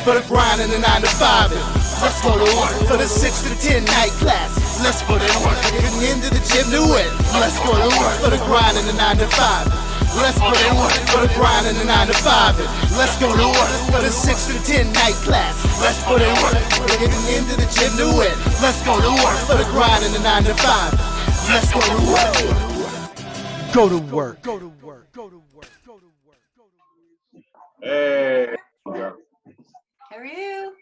for the grind and the 9 to 5. Let's go to work for the 6 to 10 night class. Let's put in work, getting into the gym to win. Let's go to work for the grind and the 9 to 5. Let's put in work for the grind and the 9 to 5. Let's go to work for the 6 to 10 night class. Let's put in work, getting into the gym to win. Let's go to work for the grind and the 9 to 5. Let's go to work. Go to work. Go to work. Go to work. Go to work. Hey. How are you?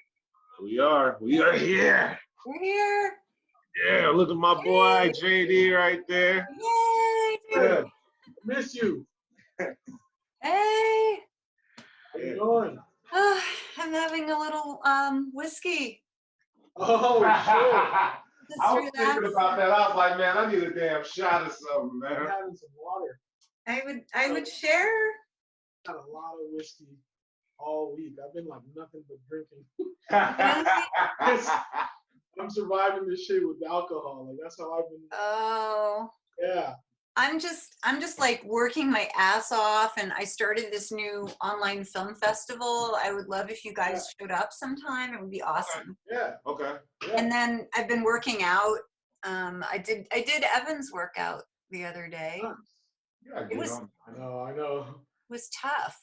We are here. We're here. Yeah, look at my boy JD right there. Yay! Yeah. Miss you. Hey. How you doing? Oh, I'm having a little whiskey. Oh, shit. Just I was relax. thinking about that. I was like, man, I need a damn shot of something, I'm man. having some water. I would share. Had a lot of whiskey all week. I've been like nothing but drinking. I'm surviving this shit with alcohol. Like that's how I've been. Oh. Yeah. I'm just like working my ass off, and I started this new online film festival. I would love if you guys showed up sometime. It would be awesome. Yeah. Okay. Yeah. And then I've been working out. I did Evan's workout the other day. Nice. Yeah, It was I know. It was tough.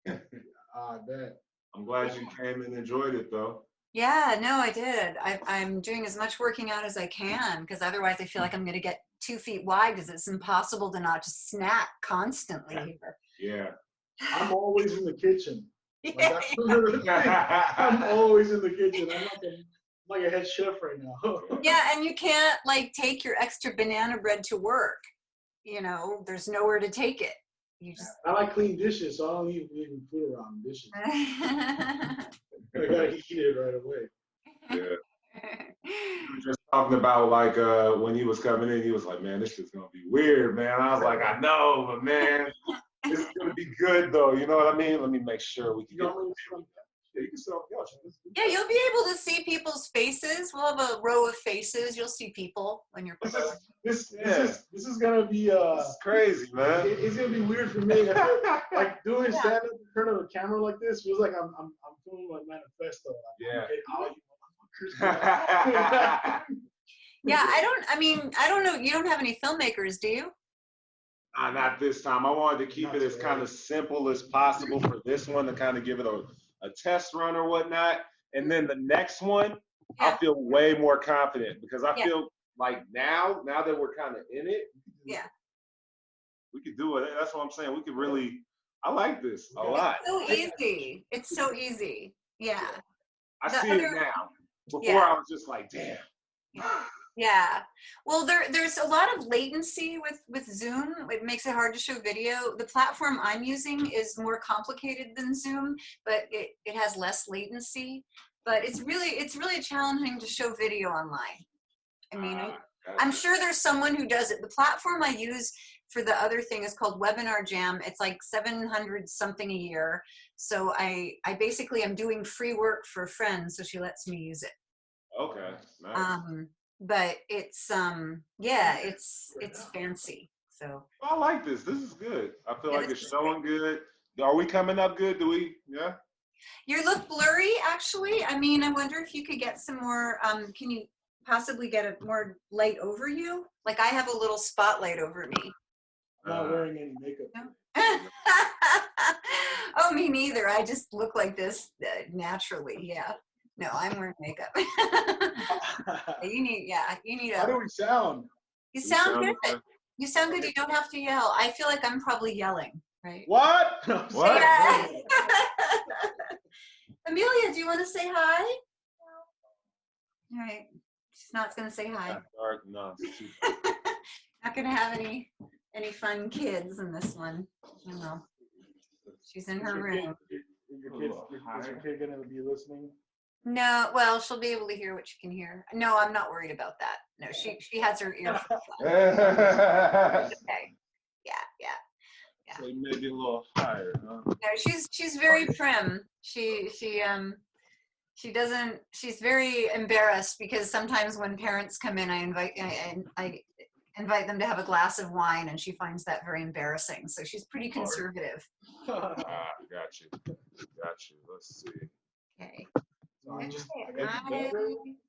I bet. I'm glad you came and enjoyed it, though. Yeah, no, I did. I'm doing as much working out as I can, because otherwise I feel like I'm going to get 2 feet wide, because it's impossible to not just snack constantly here. Yeah. I'm always in the kitchen. Like, Yeah. that's another thing. I'm always in the kitchen. I'm like a head chef right now. Yeah, and you can't like take your extra banana bread to work. You know, there's nowhere to take it. You just. I like clean dishes, so I don't leave food around dishes. I gotta eat it right away. Yeah. We were just talking about like when he was coming in, he was like, man, this is gonna be weird, man. I was like, I know, but man, this is gonna be good though. You know what I mean? Let me make sure we can get. Yeah, you can sit on the couch. Yeah, you'll be able to see people's faces. We'll have a row of faces. You'll see people when you're. This is gonna be It's crazy, man. it's gonna be weird for me. I feel like doing stand up in front of a camera like this feels like I'm filming my manifesto. Like, Yeah. okay, all you motherfuckers. Yeah, I don't know. You don't have any filmmakers, do you? Not this time. I wanted to keep it as kind of simple as possible for this one to kind of give it a test run or whatnot. And then the next one, I feel way more confident because I feel like now that we're kind of in it, we could do it. That's what I'm saying. We could really, I like this a lot. It's so easy. Yeah. I see it now. Before I was just like, damn. Yeah. Well, there's a lot of latency with Zoom. It makes it hard to show video. The platform I'm using is more complicated than Zoom, but it has less latency. But it's really challenging to show video online. I mean, I'm sure there's someone who does it. The platform I use for the other thing is called Webinar Jam. It's like 700 something a year. So I basically am doing free work for a friend, so she lets me use it. Okay. Nice. But it's it's fancy. So I like this. This is good. I feel like it's showing good. Are we coming up good? Do we? Yeah. You look blurry, actually. I mean, I wonder if you could get some more. Can you possibly get a more light over you? Like I have a little spotlight over me. I'm not wearing any makeup. No? Oh, me neither. I just look like this naturally. Yeah. No, I'm wearing makeup. You need How do we sound? You sound good. You sound good. You don't have to yell. I feel like I'm probably yelling, right? What? What? Yeah. Amelia, do you want to say hi? All right. She's not going to say hi. No. Not going to have any fun kids in this one. I know. She's in her room. Is your kid gonna be listening? No, well, she'll be able to hear what she can hear. No, I'm not worried about that. No, she has her earphones on. Okay. Yeah. So maybe a little higher, huh? No, she's very prim. She's very embarrassed because sometimes when parents come in, I invite them to have a glass of wine, and she finds that very embarrassing. So she's pretty conservative. Got you. Let's see. Okay.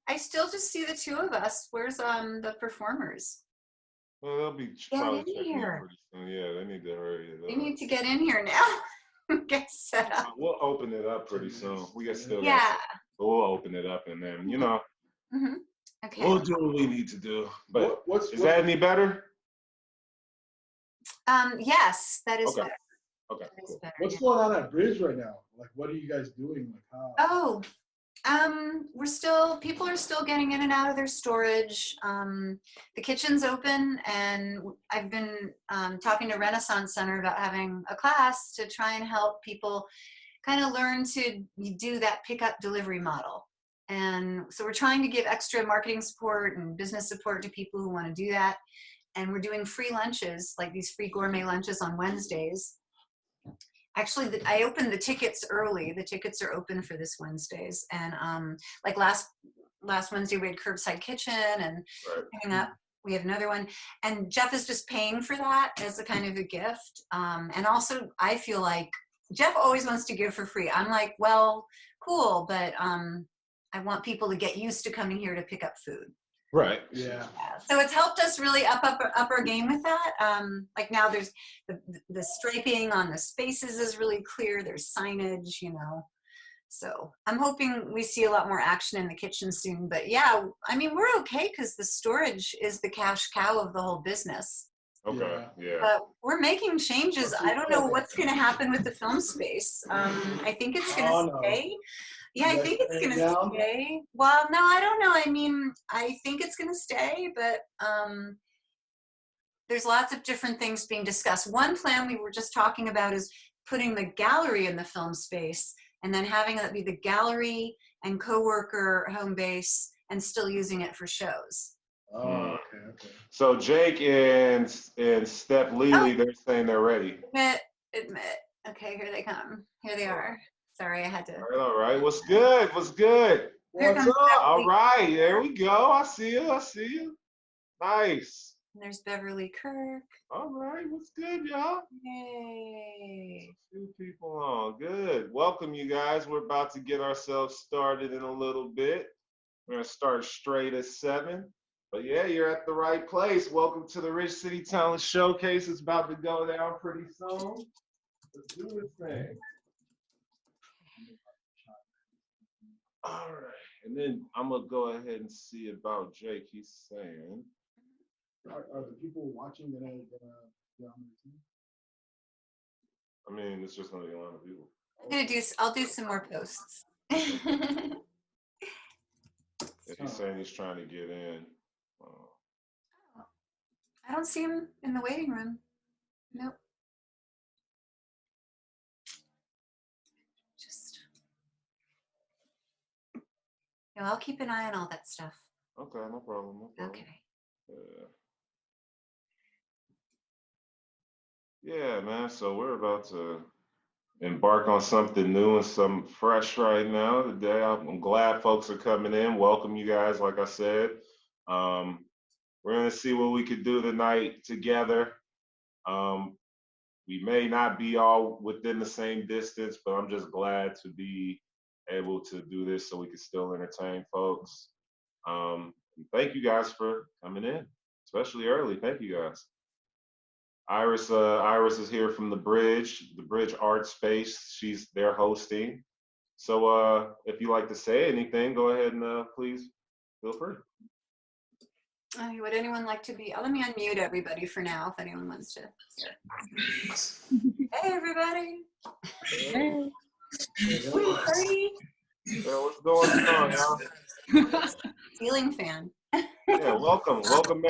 I still just see the two of us. Where's the performers? Well, they'll be Get probably in checking in here. pretty soon. Yeah, they need to hurry it up. They need to get in here now. Get set up. We'll open it up pretty soon. We got still Yeah. but we'll open it up and then, you know, Okay. we'll do what we need to do. But What's that any better? Yes, that is Okay. better. Okay. That is better, What's yeah. going on at Bridge right now? Like, what are you guys doing? Like, how? People are still getting in and out of their storage. The kitchen's open, and I've been talking to Renaissance Center about having a class to try and help people kind of learn to do that pickup delivery model. And so we're trying to give extra marketing support and business support to people who want to do that. And we're doing free lunches, like these free gourmet lunches on Wednesdays. Actually, I opened the tickets early. The tickets are open for this Wednesdays. And like last Wednesday, we had Curbside Kitchen, and coming up, we have another one. And Jeff is just paying for that as a kind of a gift. And also, I feel like Jeff always wants to give for free. I'm like, well, cool, but I want people to get used to coming here to pick up food. Right. Yeah. So it's helped us really up our game with that. Like now there's the striping on the spaces is really clear. There's signage, you know. So I'm hoping we see a lot more action in the kitchen soon. But yeah, I mean, we're okay because the storage is the cash cow of the whole business. Okay. Yeah. But we're making changes. I don't know what's going to happen with the film space. I think it's going to stay. Yeah, I think it's going to stay. Well, no, I don't know. I mean, I think it's going to stay, but there's lots of different things being discussed. One plan we were just talking about is putting the gallery in the film space and then having it be the gallery and coworker home base and still using it for shows. Oh, okay. So Jake and Steph Lely, they're saying they're ready. Admit. Okay, here they come. Here they are. Sorry, I had to. All right. What's good? What's good? What's up? All right. There we go. I see you. Nice. And there's Beverly Kirk. All right. What's good, y'all? Yay. Two people on. Good. Welcome, you guys. We're about to get ourselves started in a little bit. We're going to start straight at 7. But yeah, you're at the right place. Welcome to the Rich City Talent Showcase. It's about to go down pretty soon. Let's do this thing. All right, and then I'm gonna go ahead and see about Jake. He's saying, Are the people watching gonna get on the team? I mean, it's just gonna be a lot of people. I'll do some more posts. If he's saying he's trying to get in. I don't see him in the waiting room. Nope. No, I'll keep an eye on all that stuff. Okay, no problem. Okay. Yeah, man. So we're about to embark on something new and something fresh right now today. I'm glad folks are coming in. Welcome, you guys. Like I said, we're gonna see what we could do tonight together. We may not be all within the same distance, but I'm just glad to be able to do this so we can still entertain folks. Thank you guys for coming in, especially early. Thank you guys. Iris is here from the Bridge Art Space. They're hosting. So if you like to say anything, go ahead and please feel free. Would anyone like to be? Let me unmute everybody for now if anyone wants to hear. Hey, everybody. Hey. Party. Yeah, what's going on, y'all? Ceiling fan. Yeah, welcome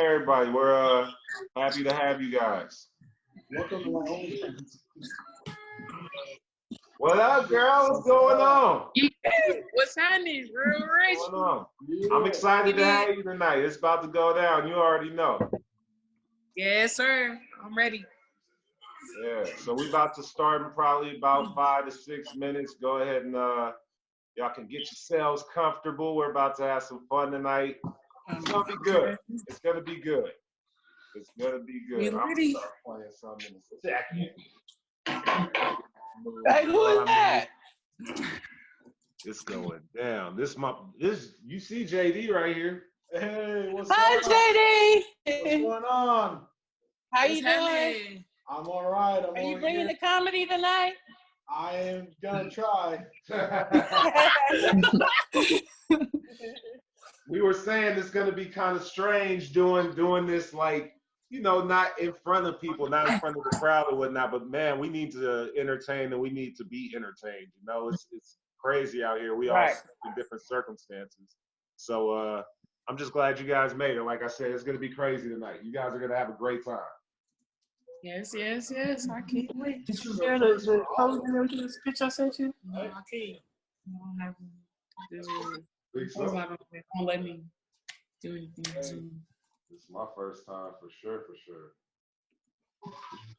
everybody. We're happy to have you guys. Welcome to my home. What up, girl? What's going on? What's happening, real rich? What's going on? I'm excited to have you tonight. It's about to go down. You already know. Yes, sir. I'm ready. Yeah. So we about to start in probably about 5 to 6 minutes. Go ahead and y'all can get yourselves comfortable. We're about to have some fun tonight. It's gonna be good. It's gonna be good. It's gonna be good. I'm gonna start playing something in a second. Hey, who is that? This It's going down. This you see JD right here. Hey, what's Hi, up? JD. What's going on? How What's you doing? happening? I'm all right. Are you bringing the comedy tonight? I am gonna try. We were saying it's gonna be kind of strange doing this, like, you know, not in front of people, not in front of the crowd or whatnot, but man, we need to entertain and we need to be entertained. You know, it's crazy out here. We all Right. in different circumstances. So I'm just glad you guys made it. Like I said, it's gonna be crazy tonight. You guys are gonna have a great time. Yes. I can't wait. Did you share the pose and everything, this picture I sent you? No, I can't. I don't have this. Think so? Don't let me do anything. Zoom. This is my first time for sure.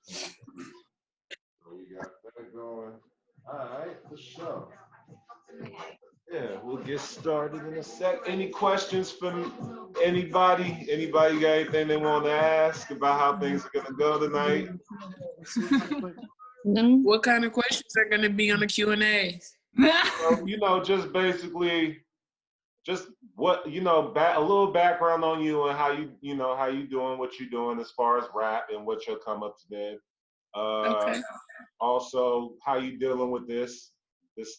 So we got that going. All right, for sure. Yeah, we'll get started in a sec. Any questions from anybody? Anybody got anything they want to ask about how things are gonna go tonight? What kind of questions are gonna be on the Q&A? So, you know, just basically, just what, you know, a little background on you and how you doing what you're doing as far as rap and what you'll come up to then. Okay. Also, how you dealing with this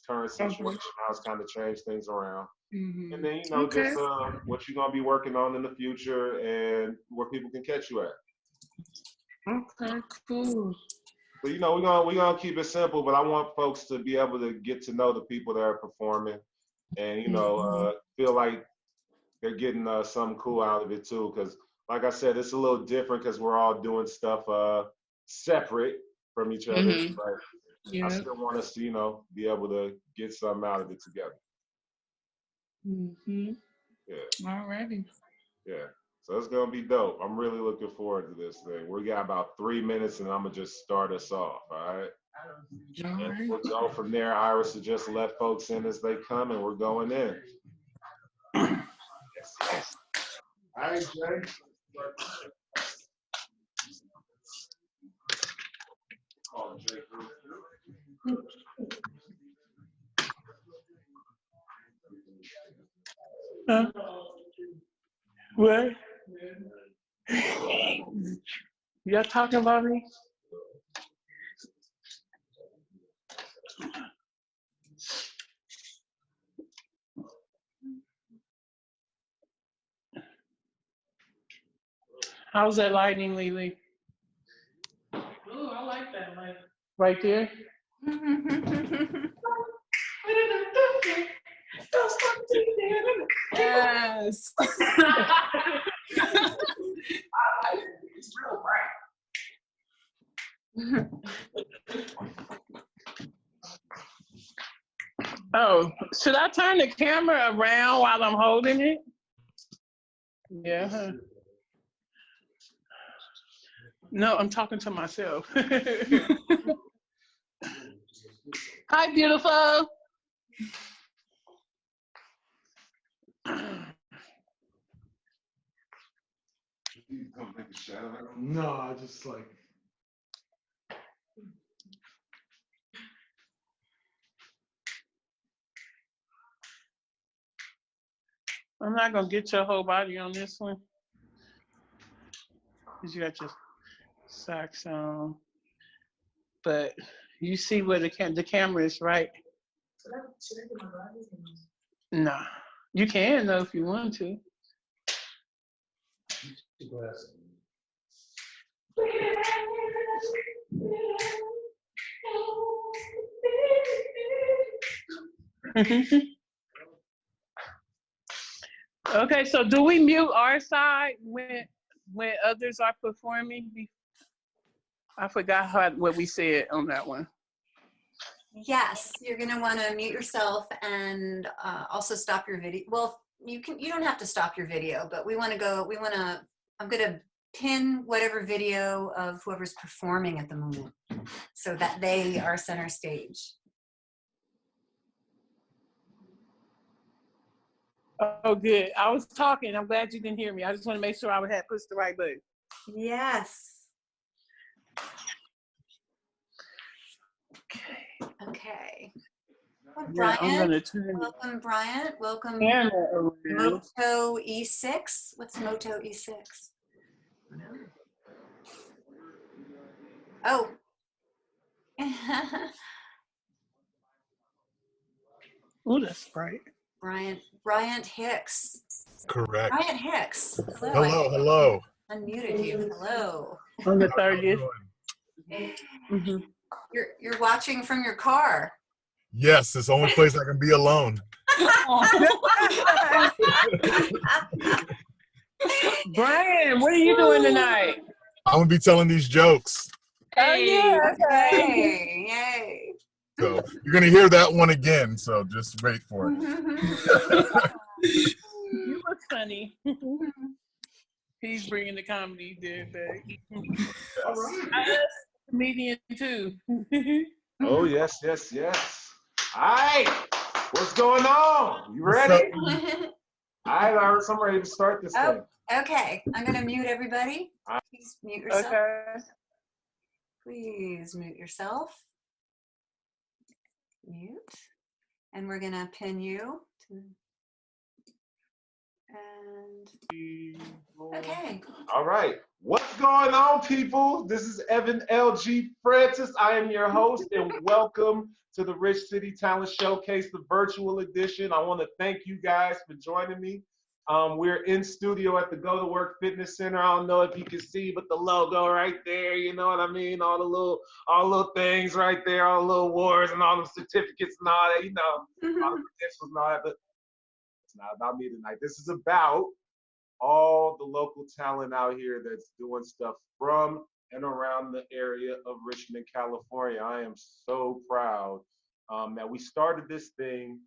current situation, how it's kind of changed things around. Mm-hmm. And then, you know, Okay. just what you're going to be working on in the future and where people can catch you at. Okay, cool. So, you know, we're gonna keep it simple, but I want folks to be able to get to know the people that are performing and, you know, feel like they're getting something cool out of it too. Because like I said, it's a little different because we're all doing stuff separate from each other. Mhm. But Yeah. I still want us to, you know, be able to get something out of it together. Mm-hmm. Yeah. Alrighty. Yeah. So it's gonna be dope. I'm really looking forward to this thing. We got about 3 minutes and I'm gonna just start us off. All right. And we'll go from there. Iris will just let folks in as they come and we're going in. Yes. All right, Jay. Call Jay. What? Y'all talking about me? How's that lighting, Lily? Oh, I like that light. Right there? Yes. It's real bright. Oh, should I turn the camera around while I'm holding it? Yeah. No, I'm talking to myself. Hi, beautiful. No, I just like. I'm not gonna get your whole body on this one. Cause you got your socks on. But you see where the camera is, right? Should I get my glasses? No. You can though if you want to. Okay, so do we mute our side when others are performing? I forgot what we said on that one. Yes, you're gonna want to mute yourself and also stop your video. Well, you don't have to stop your video, but I'm gonna pin whatever video of whoever's performing at the moment so that they are center stage. Oh, good. I was talking. I'm glad you didn't hear me. I just want to make sure I had pushed the right button. Yes. Okay. Welcome, Yeah, I'm Bryant. gonna turn Welcome, Bryant. the Welcome, camera around. Moto E6. What's Moto E6? Oh. Oh, that's bright. Bryant Hicks. Correct. Bryant Hicks. Hello. Hello, hello. I unmuted you. Hello. On the How you 30th. doing? Mm-hmm. You're watching from your car. Yes, it's the only place I can be alone. Brian, what are you doing tonight? I'm gonna be telling these jokes. Hey, Yay. Yay. So you're gonna hear that one again, so just wait for it. you look funny. He's bringing the comedy there back. All right. I was a comedian too. Oh, yes, yes, yes. All right. What's going on? You What's ready? up? All right, Iris, I'm ready to start this thing. Okay, I'm gonna mute everybody. Please mute yourself. Okay. Please mute yourself. Mute. And we're gonna pin you to, and okay. All right. What's going on, people? This is Evan L.G. Francis. I am your host, and welcome to the Rich City Talent Showcase, the virtual edition. I want to thank you guys for joining me. We're in studio at the Go to Work Fitness Center. I don't know if you can see, but the logo right there, you know what I mean? All the little things right there, all the little awards and all the certificates and all that, you know, all the credentials and all that. But it's not about me tonight. This is about all the local talent out here that's doing stuff from and around the area of Richmond, California. I am so proud that we started this thing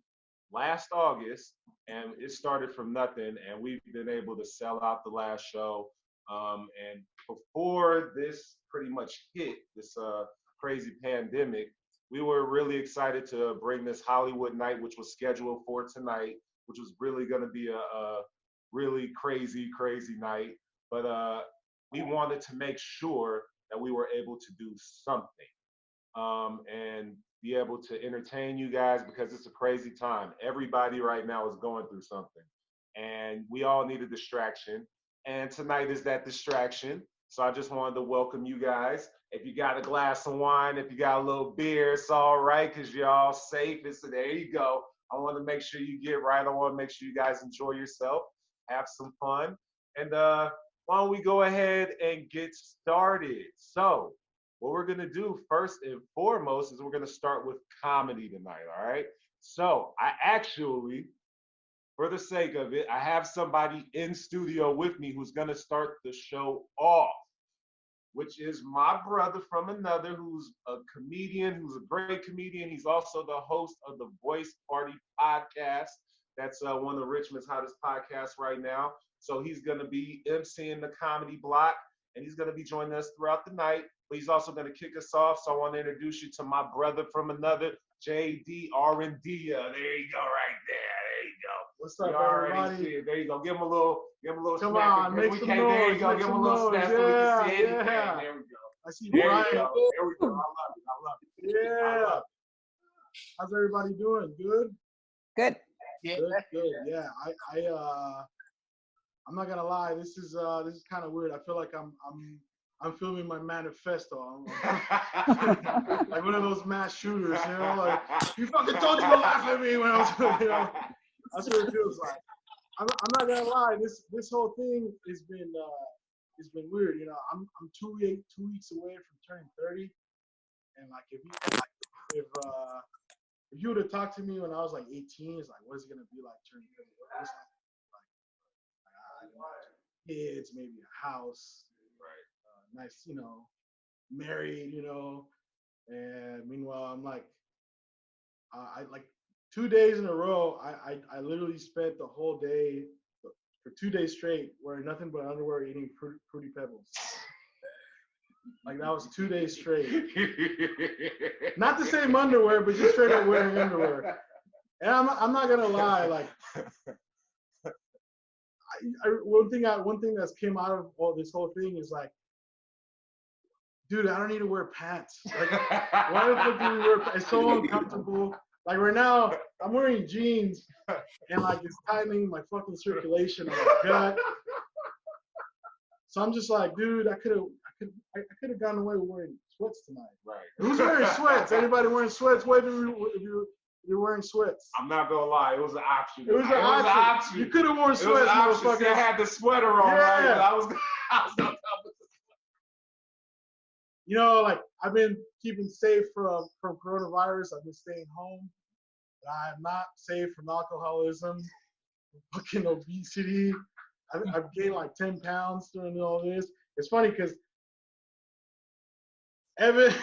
last August, and it started from nothing, and we've been able to sell out the last show. And before this pretty much hit, this crazy pandemic, we were really excited to bring this Hollywood night, which was scheduled for tonight, which was really going to be a really crazy night. But we wanted to make sure that we were able to do something and be able to entertain you guys, because it's a crazy time. Everybody right now is going through something, and we all need a distraction. And tonight is that distraction. So I just wanted to welcome you guys. If you got a glass of wine, if you got a little beer, it's all right, because you're all safe. So there you go. I want to make sure you get right. I want to make sure you guys enjoy yourself, have some fun. And why don't we go ahead and get started? So what we're going to do first and foremost is we're going to start with comedy tonight, all right? So I actually, for the sake of it, I have somebody in studio with me who's going to start the show off, which is my brother from another, who's a comedian, who's a great comedian. He's also the host of the Voice Party podcast. That's one of Richmond's hottest podcasts right now. So he's going to be emceeing the comedy block, and he's going to be joining us throughout the night. But he's also going to kick us off. So I want to introduce you to my brother from another, JD Arendia. There you go, right there. There you go. What's up, You already everybody? see it. There you go. Give him a little Come smack. on, make some noise. There you go. Make Give him a some little noise. smack so we Yeah, can see anything. yeah. There we go. I see There Brian. we go. There we go. I love it. I love it. I Yeah. love it. How's everybody doing? Good? Good. Yeah. Good. Yeah. I'm not gonna lie. This is kind of weird. I feel like I'm filming my manifesto. I'm like one of those mass shooters, you know, like you fucking told you to laugh at me when I was, you know. That's what it feels like. I'm not gonna lie. This whole thing has been weird. You know, I'm 2 weeks away from turning 30, and like if you would have talked to me when I was like 18, it's like, what is it gonna be like turning 30? It's like kids, maybe a house, right? Nice, you know, married, you know. And meanwhile, I'm like, I like 2 days in a row. I literally spent the whole day for 2 days straight wearing nothing but underwear, eating Fruity Pebbles. Like that was 2 days straight. Not the same underwear, but just straight up wearing underwear. And I'm not gonna lie, like one thing that's came out of all this whole thing is like, dude, I don't need to wear pants. Like, why the fuck do we wear pants? It's so uncomfortable. Like right now, I'm wearing jeans and like it's tightening my fucking circulation in my gut. So I'm just like, dude, I could have gotten away with wearing sweats tonight. Right. Who's wearing sweats? Anybody wearing sweats? Wait, if you're wearing sweats. I'm not gonna lie, it was an option. It was an option. You could have worn sweats, motherfucker. See, I had the sweater on, right? But I was gonna come with the You know, like I've been keeping safe from coronavirus. I've been staying home. I am not safe from alcoholism, fucking obesity. I've gained like 10 pounds during all this. It's funny because Evan's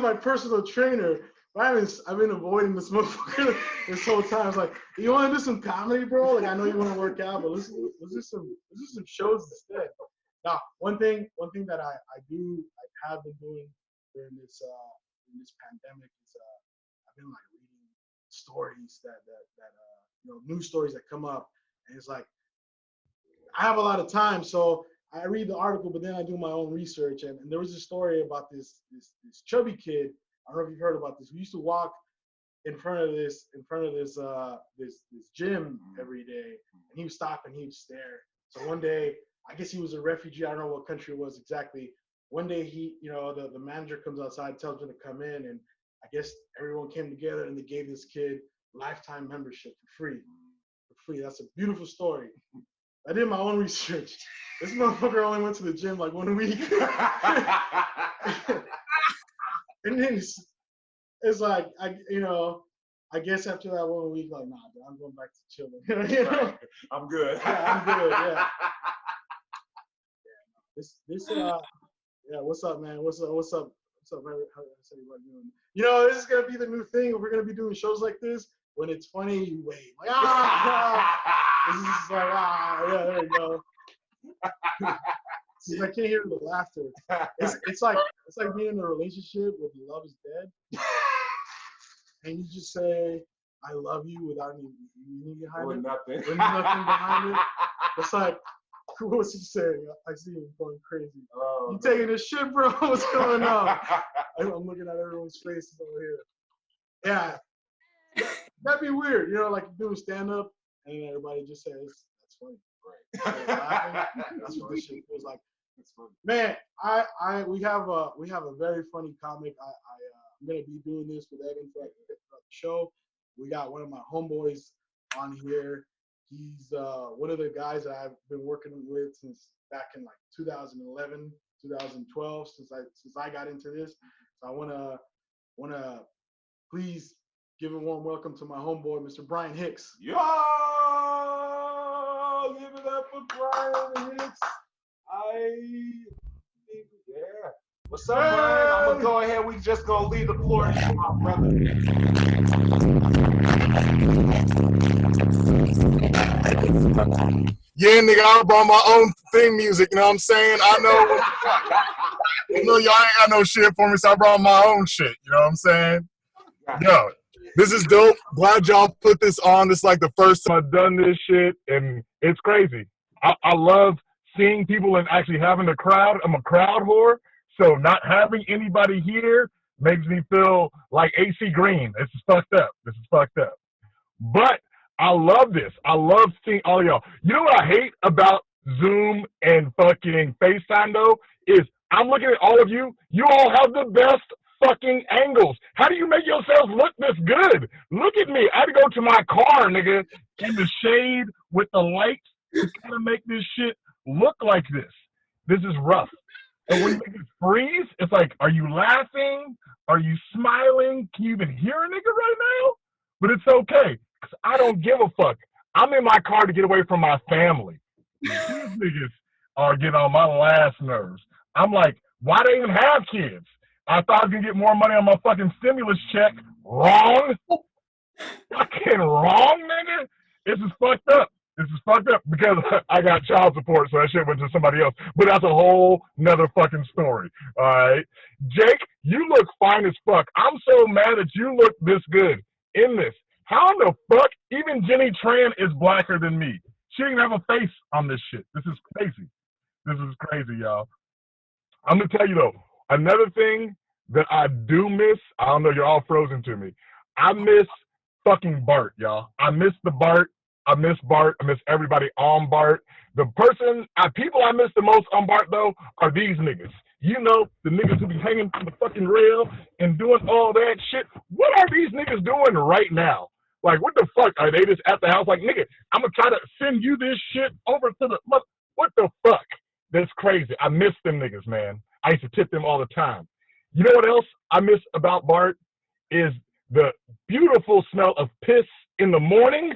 my personal trainer. But I've been avoiding this motherfucker this whole time. It's like, you want to do some comedy, bro? Like I know you want to work out, but let's do some shows instead. Now, one thing that I have been doing during this pandemic is I've been like reading stories that news stories that come up, and it's like I have a lot of time, so I read the article, but then I do my own research, and there was a story about this chubby kid. I don't know if you've heard about this. We used to walk in front of this gym every day, and he would stop and he would stare. So one day, I guess he was a refugee. I don't know what country it was exactly. One day the manager comes outside, tells him to come in, and I guess everyone came together and they gave this kid lifetime membership for free. That's a beautiful story. I did my own research. This motherfucker only went to the gym like 1 week. And then it's like, I guess after that 1 week, like, nah, dude, I'm going back to chilling. Right. I'm good. Yeah, I'm good, yeah. What's up, man? What's up, man? How's everybody doing? This is gonna be the new thing. If we're gonna be doing shows like this, when it's funny, you wait. Like, this is like, yeah, there you go. See, I can't hear the laughter. It's like being in a relationship where the love is dead, and you just say, "I love you" without any meaning behind it. Nothing. With nothing behind it. It's like, what's he saying? I see him going crazy. Oh, You taking this shit, bro? What's going on? I'm looking at everyone's faces over here. Yeah, that'd be weird. Like doing stand up, and everybody just says, "That's funny." Right. That's what this shit feels like. It's funny. Man, we have a very funny comic. I'm gonna be doing this with Evan for the show. We got one of my homeboys on here. He's one of the guys that I've been working with since back in like 2011, 2012, since I got into this. So I wanna please give a warm welcome to my homeboy, Mr. Brian Hicks. Yo, give it up for Brian Hicks. Yeah. What's up, Brian? I'm gonna go ahead. We just gonna leave the floor to my brother. Yeah, nigga, I brought my own theme music, you know what I'm saying? I know y'all ain't got no shit for me, so I brought my own shit, you know what I'm saying? Yo, this is dope. Glad y'all put this on. This is like the first time I've done this shit, and it's crazy. I love seeing people and actually having a crowd. I'm a crowd whore, so not having anybody here makes me feel like AC Green. This is fucked up. But I love this. I love seeing all of y'all. You know what I hate about Zoom and fucking FaceTime, though, is I'm looking at all of you. You all have the best fucking angles. How do you make yourselves look this good? Look at me. I had to go to my car, nigga, in the shade with the lights to kind of make this shit look like this. This is rough. And when you make it freeze, it's like, are you laughing? Are you smiling? Can you even hear a nigga right now? But it's okay, because I don't give a fuck. I'm in my car to get away from my family. These niggas are getting on my last nerves. I'm like, why do they even have kids? I thought I was going to get more money on my fucking stimulus check. Wrong. Fucking wrong, nigga. This is fucked up. Because I got child support, so that shit went to somebody else. But that's a whole nother fucking story. All right. Jake, you look fine as fuck. I'm so mad that you look this good in this. How in the fuck? Even Jenny Tran is blacker than me. She didn't have a face on this shit. This is crazy, y'all. I'm going to tell you, though, another thing that I do miss, I don't know, you're all frozen to me. I miss fucking Bart, y'all. I miss the Bart. I miss Bart. I miss everybody on Bart. The people I miss the most on Bart, though, are these niggas. You know, the niggas who be hanging from the fucking rail and doing all that shit. What are these niggas doing right now? Like, what the fuck? Are they just at the house like, nigga, I'm going to try to send you this shit over to the... What the fuck? That's crazy. I miss them niggas, man. I used to tip them all the time. You know what else I miss about Bart? Is the beautiful smell of piss in the morning,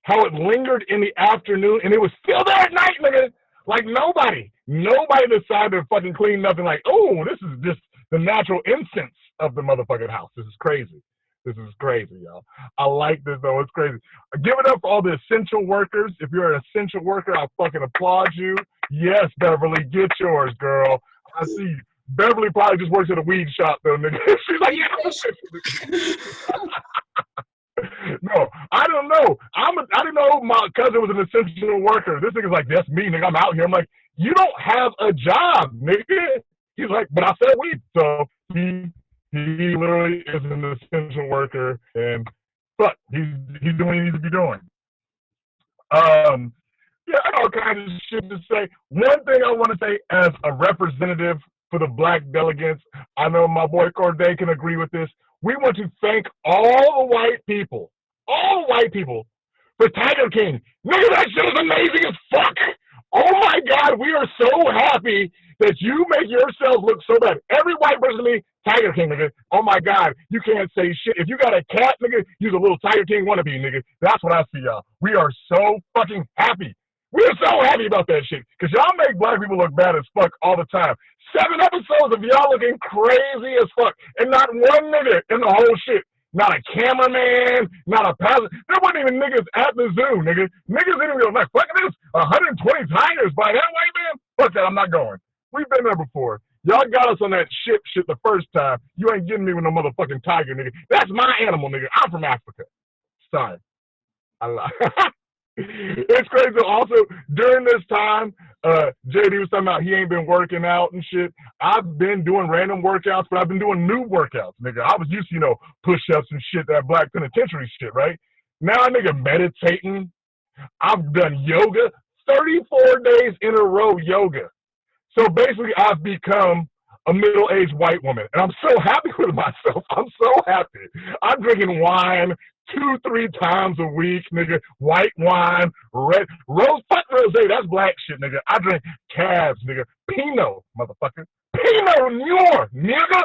how it lingered in the afternoon, and it was still there at night, nigga. Like nobody decided to fucking clean nothing. Like, oh, this is just the natural incense of the motherfucking house. This is crazy. This is crazy, y'all. I like this, though. It's crazy. Give it up for all the essential workers. If you're an essential worker, I fucking applaud you. Yes, Beverly, get yours, girl. I see you. Beverly probably just works at a weed shop, though, nigga. She's like, yeah. No, I don't know. I didn't know my cousin was an essential worker. This nigga's like, that's me, nigga. I'm out here. I'm like, you don't have a job, nigga. He's like, but I said weed. So he literally is an essential worker, and fuck, he's doing what he needs to be doing. Yeah, I got all kinds of shit to say. One thing I want to say as a representative for the black delegates, I know my boy Corday can agree with this. We want to thank all the white people for Tiger King. Nigga, that shit was amazing as fuck. Oh my God, we are so happy that you make yourselves look so bad. Every white person to me, Tiger King, nigga. Oh my God, you can't say shit. If you got a cat, nigga, use a little Tiger King wannabe, nigga. That's what I see, y'all. We are so fucking happy. We are so happy about that shit. Because y'all make black people look bad as fuck all the time. 7 episodes of y'all looking crazy as fuck. And not one nigga in the whole shit. Not a cameraman, not a passenger. There wasn't even niggas at the zoo, nigga. Niggas didn't even like, fuck this, 120 tigers by that white man? Fuck that, I'm not going. We've been there before. Y'all got us on that shit the first time. You ain't getting me with no motherfucking tiger, nigga. That's my animal, nigga. I'm from Africa. Sorry. I lie. It's crazy. Also, during this time, JD was talking about he ain't been working out and shit. I've been doing random workouts, but I've been doing new workouts, nigga. I was used to, push-ups and shit, that black penitentiary shit, right? Now, nigga, meditating. I've done yoga, 34 days in a row yoga. So basically, I've become a middle-aged white woman, and I'm so happy with myself. I'm so happy. I'm drinking wine 2-3 times a week, nigga. White wine, red, fuck rosé. That's black shit, nigga. I drink cabs, nigga. Pinot, motherfucker. Pinot Noir, nigga.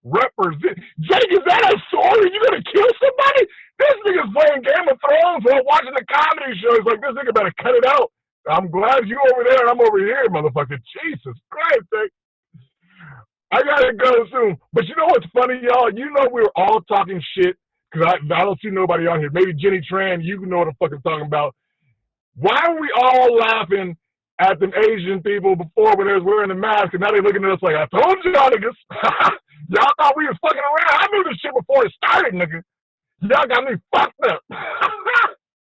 Represent. Jake, is that a sword? Are you gonna kill somebody? This nigga's playing Game of Thrones while watching the comedy show. He's like, this nigga better cut it out. I'm glad you over there and I'm over here, motherfucker. Jesus Christ, Jake. I gotta go soon. But you know what's funny, y'all? You know we were all talking shit, because I don't see nobody on here. Maybe Jenny Tran, you know what I'm fucking talking about. Why were we all laughing at them Asian people before when they was wearing the mask, and now they looking at us like, I told y'all niggas. Y'all thought we was fucking around. I knew this shit before it started, nigga. Y'all got me fucked up.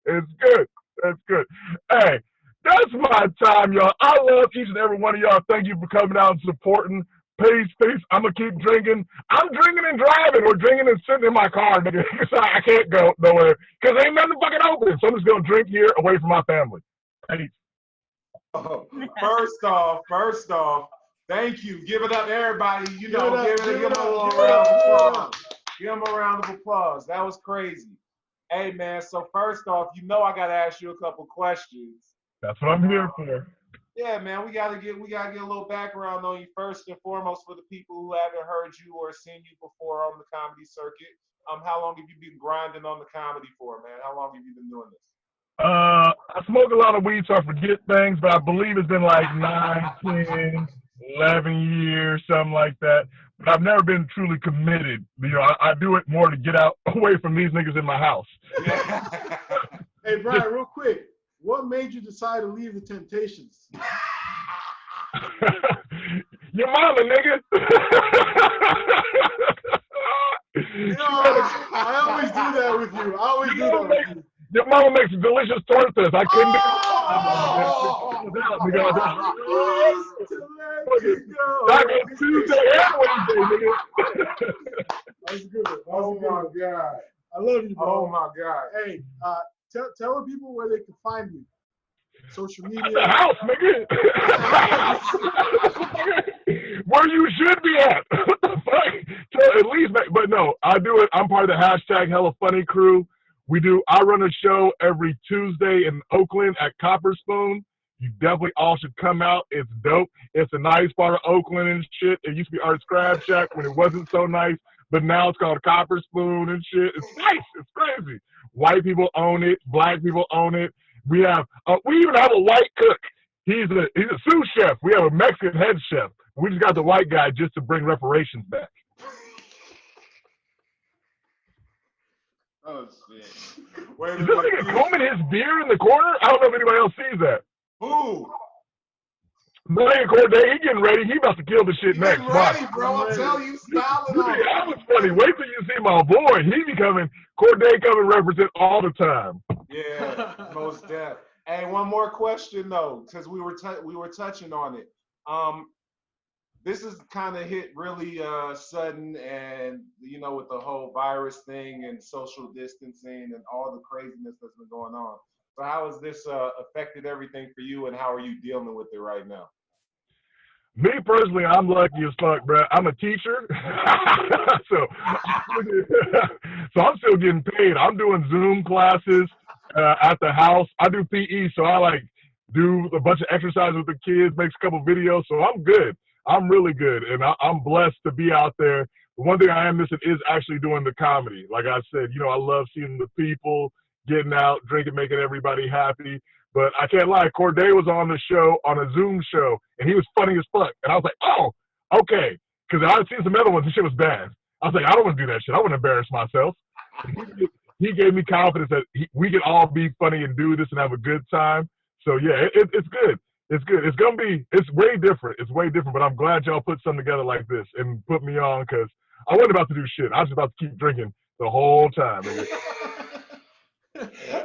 It's good. That's good. Hey, that's my time, y'all. I love each and every one of y'all. Thank you for coming out and supporting. Peace, peace. I'm going to keep drinking. I'm drinking and driving, or drinking and sitting in my car, nigga. I can't go nowhere because ain't nothing fucking open. So I'm just going to drink here away from my family. Peace. Oh, first off, thank you. Give it up, everybody. Give them a little round of applause. Give them a round of applause. That was crazy. Hey, man, so first off, I got to ask you a couple questions. That's what I'm here for. Yeah, man, we gotta get a little background on you first and foremost for the people who haven't heard you or seen you before on the comedy circuit. How long have you been grinding on the comedy for, man? How long have you been doing this? I smoke a lot of weed, so I forget things, but I believe it's been like 9, 10, 11 years, something like that. But I've never been truly committed. I do it more to get out away from these niggas in my house. Hey, Brian, real quick. What made you decide to leave the Temptations? Your mama, nigga. I always do that with you. Your mama makes delicious tortas. I couldn't Tuesday and Wednesday, nigga. That's a good one. Oh my God. I love you, bro. Oh my God. Hey, tell the people where they can find you. Social At media. the house, nigga. Where you should be at. What the fuck? So at least, but no, I do it. I'm part of the hashtag Hella Funny crew. I run a show every Tuesday in Oakland at Copper Spoon. You definitely all should come out. It's dope. It's a nice part of Oakland and shit. It used to be Art's Crab Shack when it wasn't so nice, but now it's called Copper Spoon and shit. It's nice. It's crazy. White people own it. Black people own it. We even have a white cook. He's a sous chef. We have a Mexican head chef. We just got the white guy just to bring reparations back. Oh shit. Wait a Is this nigga combing his beer in the corner? I don't know if anybody else sees that. Who? The nigga Corday, he getting ready. He about to kill the shit next. Getting ready, bro. I'm telling you, styling on it. That was funny. Wait till you see my boy. He be coming. Corday coming represent all the time. Yeah, most deaf. Hey, one more question though, because we were touching on it. This is kind of hit really sudden, and with the whole virus thing and social distancing and all the craziness that's been going on. So how has this affected everything for you, and how are you dealing with it right now? Me personally, I'm lucky as fuck, bro. I'm a teacher, so I'm still getting paid. I'm doing Zoom classes at the house. I do PE, so I do a bunch of exercises with the kids, makes a couple videos, so I'm good. I'm really good, and I'm blessed to be out there. The one thing I am missing is actually doing the comedy. Like I said, I love seeing the people, getting out, drinking, making everybody happy. But I can't lie, Corday was on the show, on a Zoom show, and he was funny as fuck. And I was like, oh, okay. Because I'd seen some other ones, and shit was bad. I was like, I don't want to do that shit. I wouldn't embarrass myself. He gave me confidence that we can all be funny and do this and have a good time. So, yeah, it's good. It's good. It's way different. It's way different, but I'm glad y'all put something together like this and put me on, because I wasn't about to do shit. I was about to keep drinking the whole time.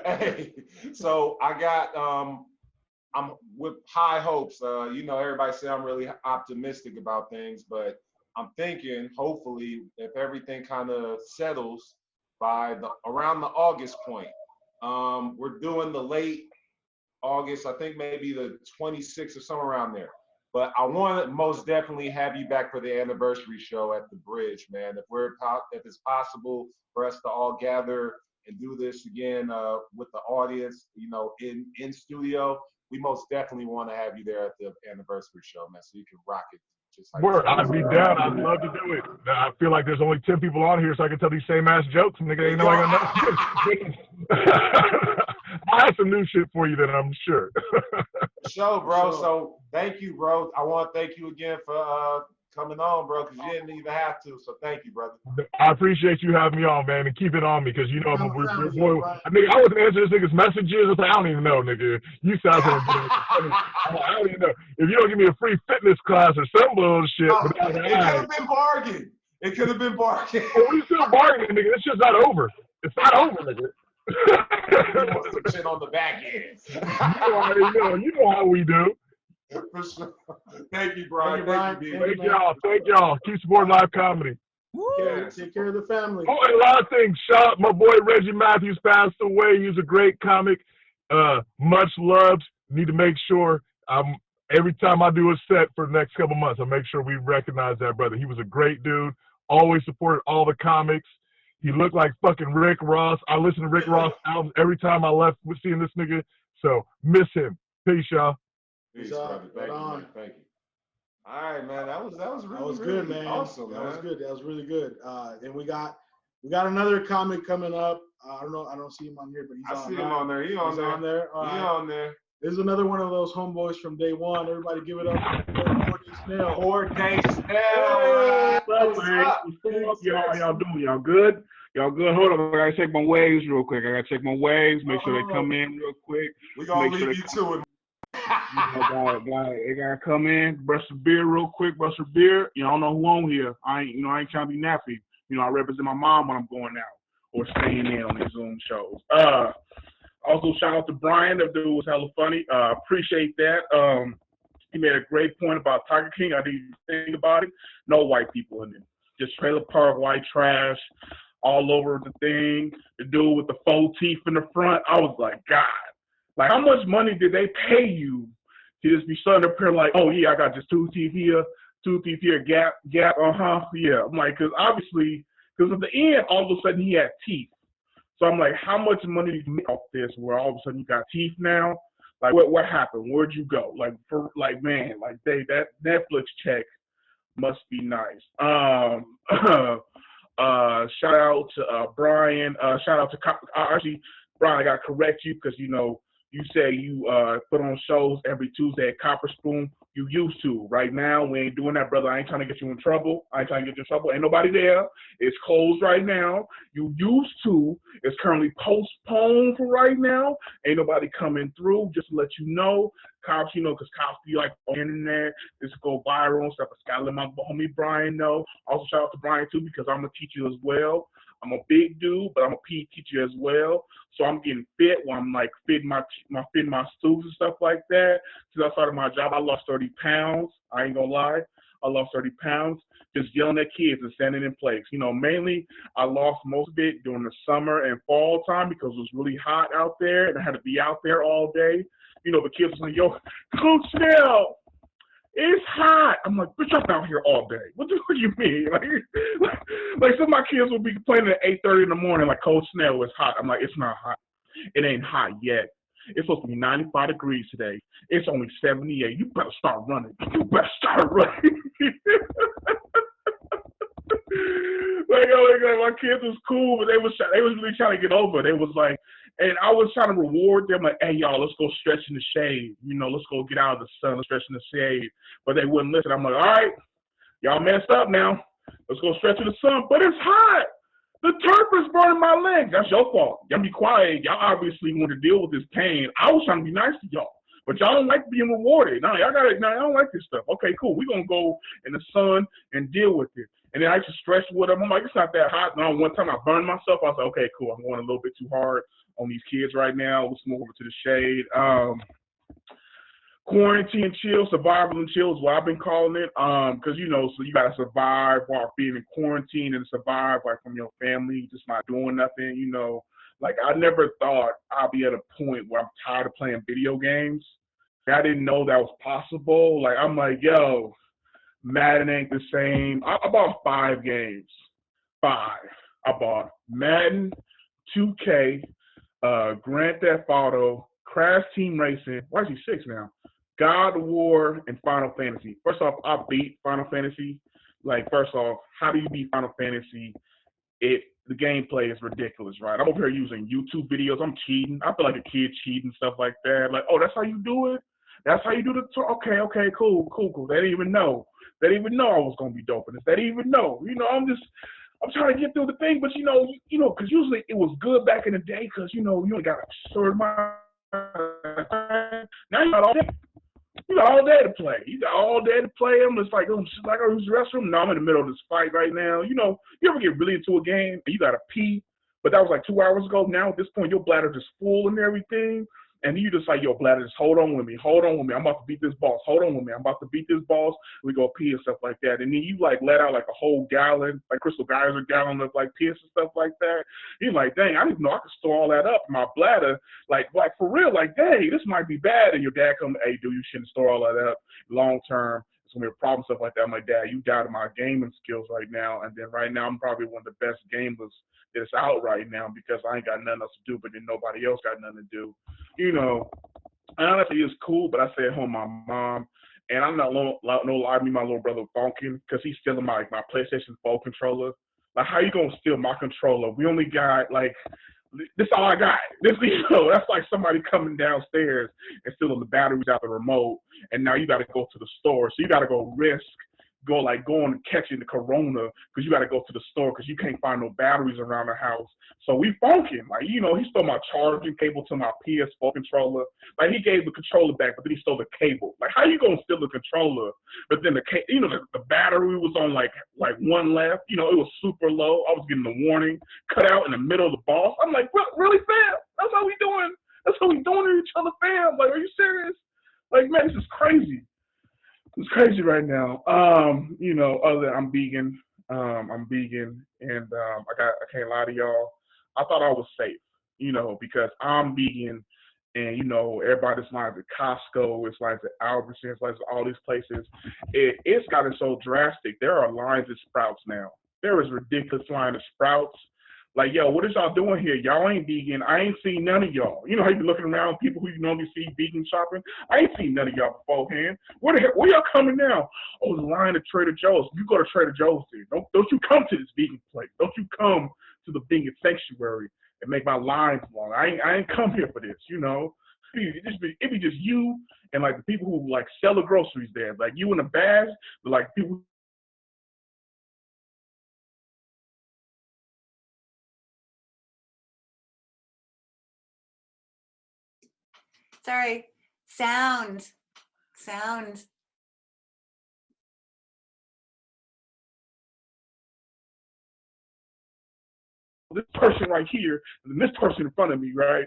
Hey, so I got, I'm with high hopes. Everybody say I'm really optimistic about things, but I'm thinking, hopefully, if everything kind of settles by around the August point, we're doing the late August, I think maybe the 26th or somewhere around there. But I want to most definitely have you back for the anniversary show at the Bridge, man. If it's possible for us to all gather and do this again with the audience, in studio, we most definitely want to have you there at the anniversary show, man, so you can rock it. Just like Word, I'd be down. I'd love to do it. I feel like there's only 10 people on here, so I can tell these same ass jokes. Nigga, ain't know I got no. I have some new shit for you, then I'm sure. Show, bro. So thank you, bro. I want to thank you again for coming on, bro, because you didn't even have to. So thank you, brother. I appreciate you having me on, man, and keep it on me, because I wasn't answering this nigga's messages. It's like, I don't even know, nigga. You sound like I don't even know. If you don't give me a free fitness class or some bullshit, it could have been bargain. It could have been bargain. Well, we still bargaining, nigga. This shit's not over. It's not over, nigga. You want some shit on the back end. You know how we do. For sure. Thank you, Brian. Thank you, Thank y'all. Keep supporting live comedy. Yes. Take care of the family. Oh, and a lot of things. Shout out my boy Reggie Matthews passed away. He was a great comic. Much loved. Need to make sure every time I do a set for the next couple months, I make sure we recognize that brother. He was a great dude. Always supported all the comics. He looked like fucking Rick Ross. I listen to Rick Ross albums every time I left with seeing this nigga. So miss him. Peace, y'all. Peace, brother. Thank you, man. Thank you. All right, man. That was really good, man. Awesome, that man. was good. That was really good. And we got another comic coming up. I don't know. I don't see him on here, but he's on. I see him on there. He's on there. He's on there. This is another one of those homeboys from day one. Everybody give it up for Snell. Corday Snell. What's up? How y'all doing? Y'all good? Y'all good? Hold on. I gotta check my waves real quick. Make sure they come in real quick. We gonna leave you to it. They gotta come in, brush the beer real quick, brush the beer. You don't know who on here. I ain't trying to be nappy. I represent my mom when I'm going out or staying in on these Zoom shows. Also, shout out to Brian. That dude was hella funny. Appreciate that. He made a great point about Tiger King. I didn't even think about it. No white people in there. just trailer park white trash all over the thing. The dude with the faux teeth in the front. I was like, God, like how much money did they pay you to just be standing up here like, oh yeah, I got just two teeth here, gap, yeah. I'm like, because obviously, because at the end, all of a sudden he had teeth. So I'm like, how much money did you make off this? Where all of a sudden you got teeth now? Like, what happened? Where'd you go? Like, man, like that Netflix check must be nice. Shout out to Brian. Shout out to actually, Brian. I got to correct you because you say you put on shows every Tuesday at Copper Spoon. You used to. Right now, we ain't doing that, brother. I ain't trying to get you in trouble. Ain't nobody there. It's closed right now. You used to. It's currently postponed for right now. Ain't nobody coming through. Just to let you know. Cops, because cops be like on the internet. This go viral and stuff. I gotta let my homie Brian know. Also, shout out to Brian, too, because I'm a teacher as well. I'm a big dude, but I'm a PE teacher as well. So I'm getting fit while I'm like fitting my students and stuff like that. Since I started my job, I lost 30 pounds. I ain't gonna lie. I lost 30 pounds just yelling at kids and standing in place. Mainly I lost most of it during the summer and fall time because it was really hot out there and I had to be out there all day. The kids was like, yo, Coach Snell, it's hot. I'm like, bitch, I'm out here all day. What do you mean? Like some of my kids will be complaining at 8:30 in the morning, like, Coach Snell, it's hot. I'm like, it's not hot. It ain't hot yet. It's supposed to be 95 degrees today. It's only 78. You better start running. Like, my kids was cool, but they was really trying to get over. They was like, and I was trying to reward them, like, hey, y'all, let's go stretch in the shade. Let's go get out of the sun, let's stretch in the shade. But they wouldn't listen. I'm like, all right, y'all messed up now. Let's go stretch in the sun. But it's hot. The turf is burning my legs. That's your fault. Y'all be quiet. Y'all obviously want to deal with this pain. I was trying to be nice to y'all. But y'all don't like being rewarded. No, y'all don't like this stuff. Okay, cool. We're going to go in the sun and deal with it. And then I just stretched with them. I'm like, it's not that hot. No, one time I burned myself. I was like, okay, cool. I'm going a little bit too hard on these kids right now. Let's move over to the shade. Quarantine chill, survival and chill is what I've been calling it. Because, so you got to survive while being in quarantine and survive, like, from your family, just not doing nothing, Like, I never thought I'd be at a point where I'm tired of playing video games. I didn't know that was possible. Like, I'm like, yo, Madden ain't the same. I bought 5 games. 5. I bought Madden, 2K, Grand Theft Auto, Crash Team Racing. Why is he 6 now? God of War and Final Fantasy. First off, I beat Final Fantasy. Like, first off, how do you beat Final Fantasy? The gameplay is ridiculous, right? I'm over here using YouTube videos. I'm cheating. I feel like a kid cheating, stuff like that. Like, oh, that's how you do it? That's how you do the okay, cool. They didn't even know. They didn't even know I was gonna be doping this. They didn't even know. I'm trying to get through the thing, but because usually it was good back in the day, because you only got a short amount of time. Now you got all day. You got all day to play. I'm just like, should I go use the restroom? No, I'm in the middle of this fight right now. You ever get really into a game and you gotta pee, but that was like 2 hours ago. Now at this point, your bladder just full and everything. And you just like, yo, bladder, just hold on with me. I'm about to beat this boss. Hold on with me. I'm about to beat this boss. We go pee and stuff like that. And then you like let out like a whole gallon, like Crystal Geyser gallon of like piss and stuff like that. You're like, dang, I didn't know I could store all that up in my bladder. Like for real, like, dang, this might be bad. And your dad come, hey, dude, you shouldn't store all that up long term. It's gonna be a problem, stuff like that. I'm like, Dad, you doubted my gaming skills right now. And then right now I'm probably one of the best gamers that's out right now because I ain't got nothing else to do, but then nobody else got nothing to do. And honestly, it's cool, but I stay at home with my mom, and I'm not no lie to me, my little brother Joaquin, because he's stealing my PlayStation 4 controller. Like, how you gonna steal my controller? We only got this all I got. That's like somebody coming downstairs and stealing the batteries out the remote, and now you got to go to the store. So you got to go going and catching the corona because you got to go to the store because you can't find no batteries around the house. So we funking. Like, he stole my charging cable to my PS4 controller. Like, he gave the controller back, but then he stole the cable. Like, how you gonna steal the controller? But then the battery was on like one left. It was super low. I was getting the warning cut out in the middle of the boss. I'm like, really, fam? That's how we doing? That's how we doing to each other, fam? Like, are you serious? Like, man, this is crazy. It's crazy right now. Other than I'm vegan I'm vegan, and I can't lie to y'all. I thought I was safe, because I'm vegan, and everybody's lines at Costco, it's lines at Albertsons, it's lines at all these places. It's gotten so drastic. There are lines at Sprouts now. There is ridiculous line at Sprouts. Like, yo, what is y'all doing here? Y'all ain't vegan. I ain't seen none of y'all. You know how you be looking around, people who you normally see vegan shopping? I ain't seen none of y'all beforehand. Where y'all coming now? Oh, the line at Trader Joe's. You go to Trader Joe's here. Don't you come to this vegan place. Don't you come to the vegan sanctuary and make my lines long. I ain't come here for this, It be just you and, like, the people who, like, sell the groceries there. Like, you in the bags, but, like, people. Sorry. Sound. This person right here and this person in front of me, right?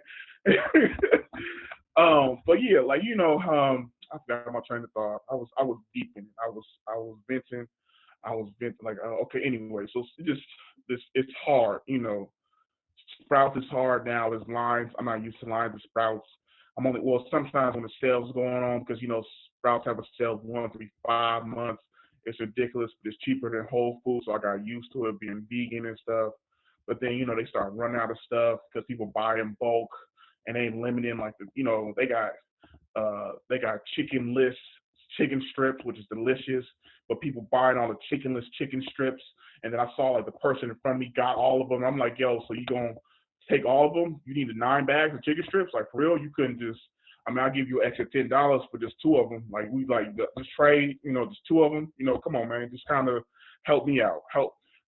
But yeah, like, I forgot my train of thought. I was deep in it. I was venting. Like, okay, anyway, so it's hard, Sprouts is hard now. There's lines. I'm not used to lines of Sprouts. Sometimes when the sale's going on, because, Sprouts have a sale once every 5 months. It's ridiculous, but it's cheaper than Whole Foods, so I got used to it being vegan and stuff. But then, they start running out of stuff because people buy in bulk and they ain't limiting, like, they got chicken strips, which is delicious, but people buying all the chickenless chicken strips. And then I saw, like, the person in front of me got all of them. I'm like, yo, so you gonna take all of them? You need 9 bags of chicken strips? Like, for real? You couldn't just, I'll give you extra $10 for just 2 of them. Like, we like just trade, just 2 of them. Come on, man, just kind of help me out.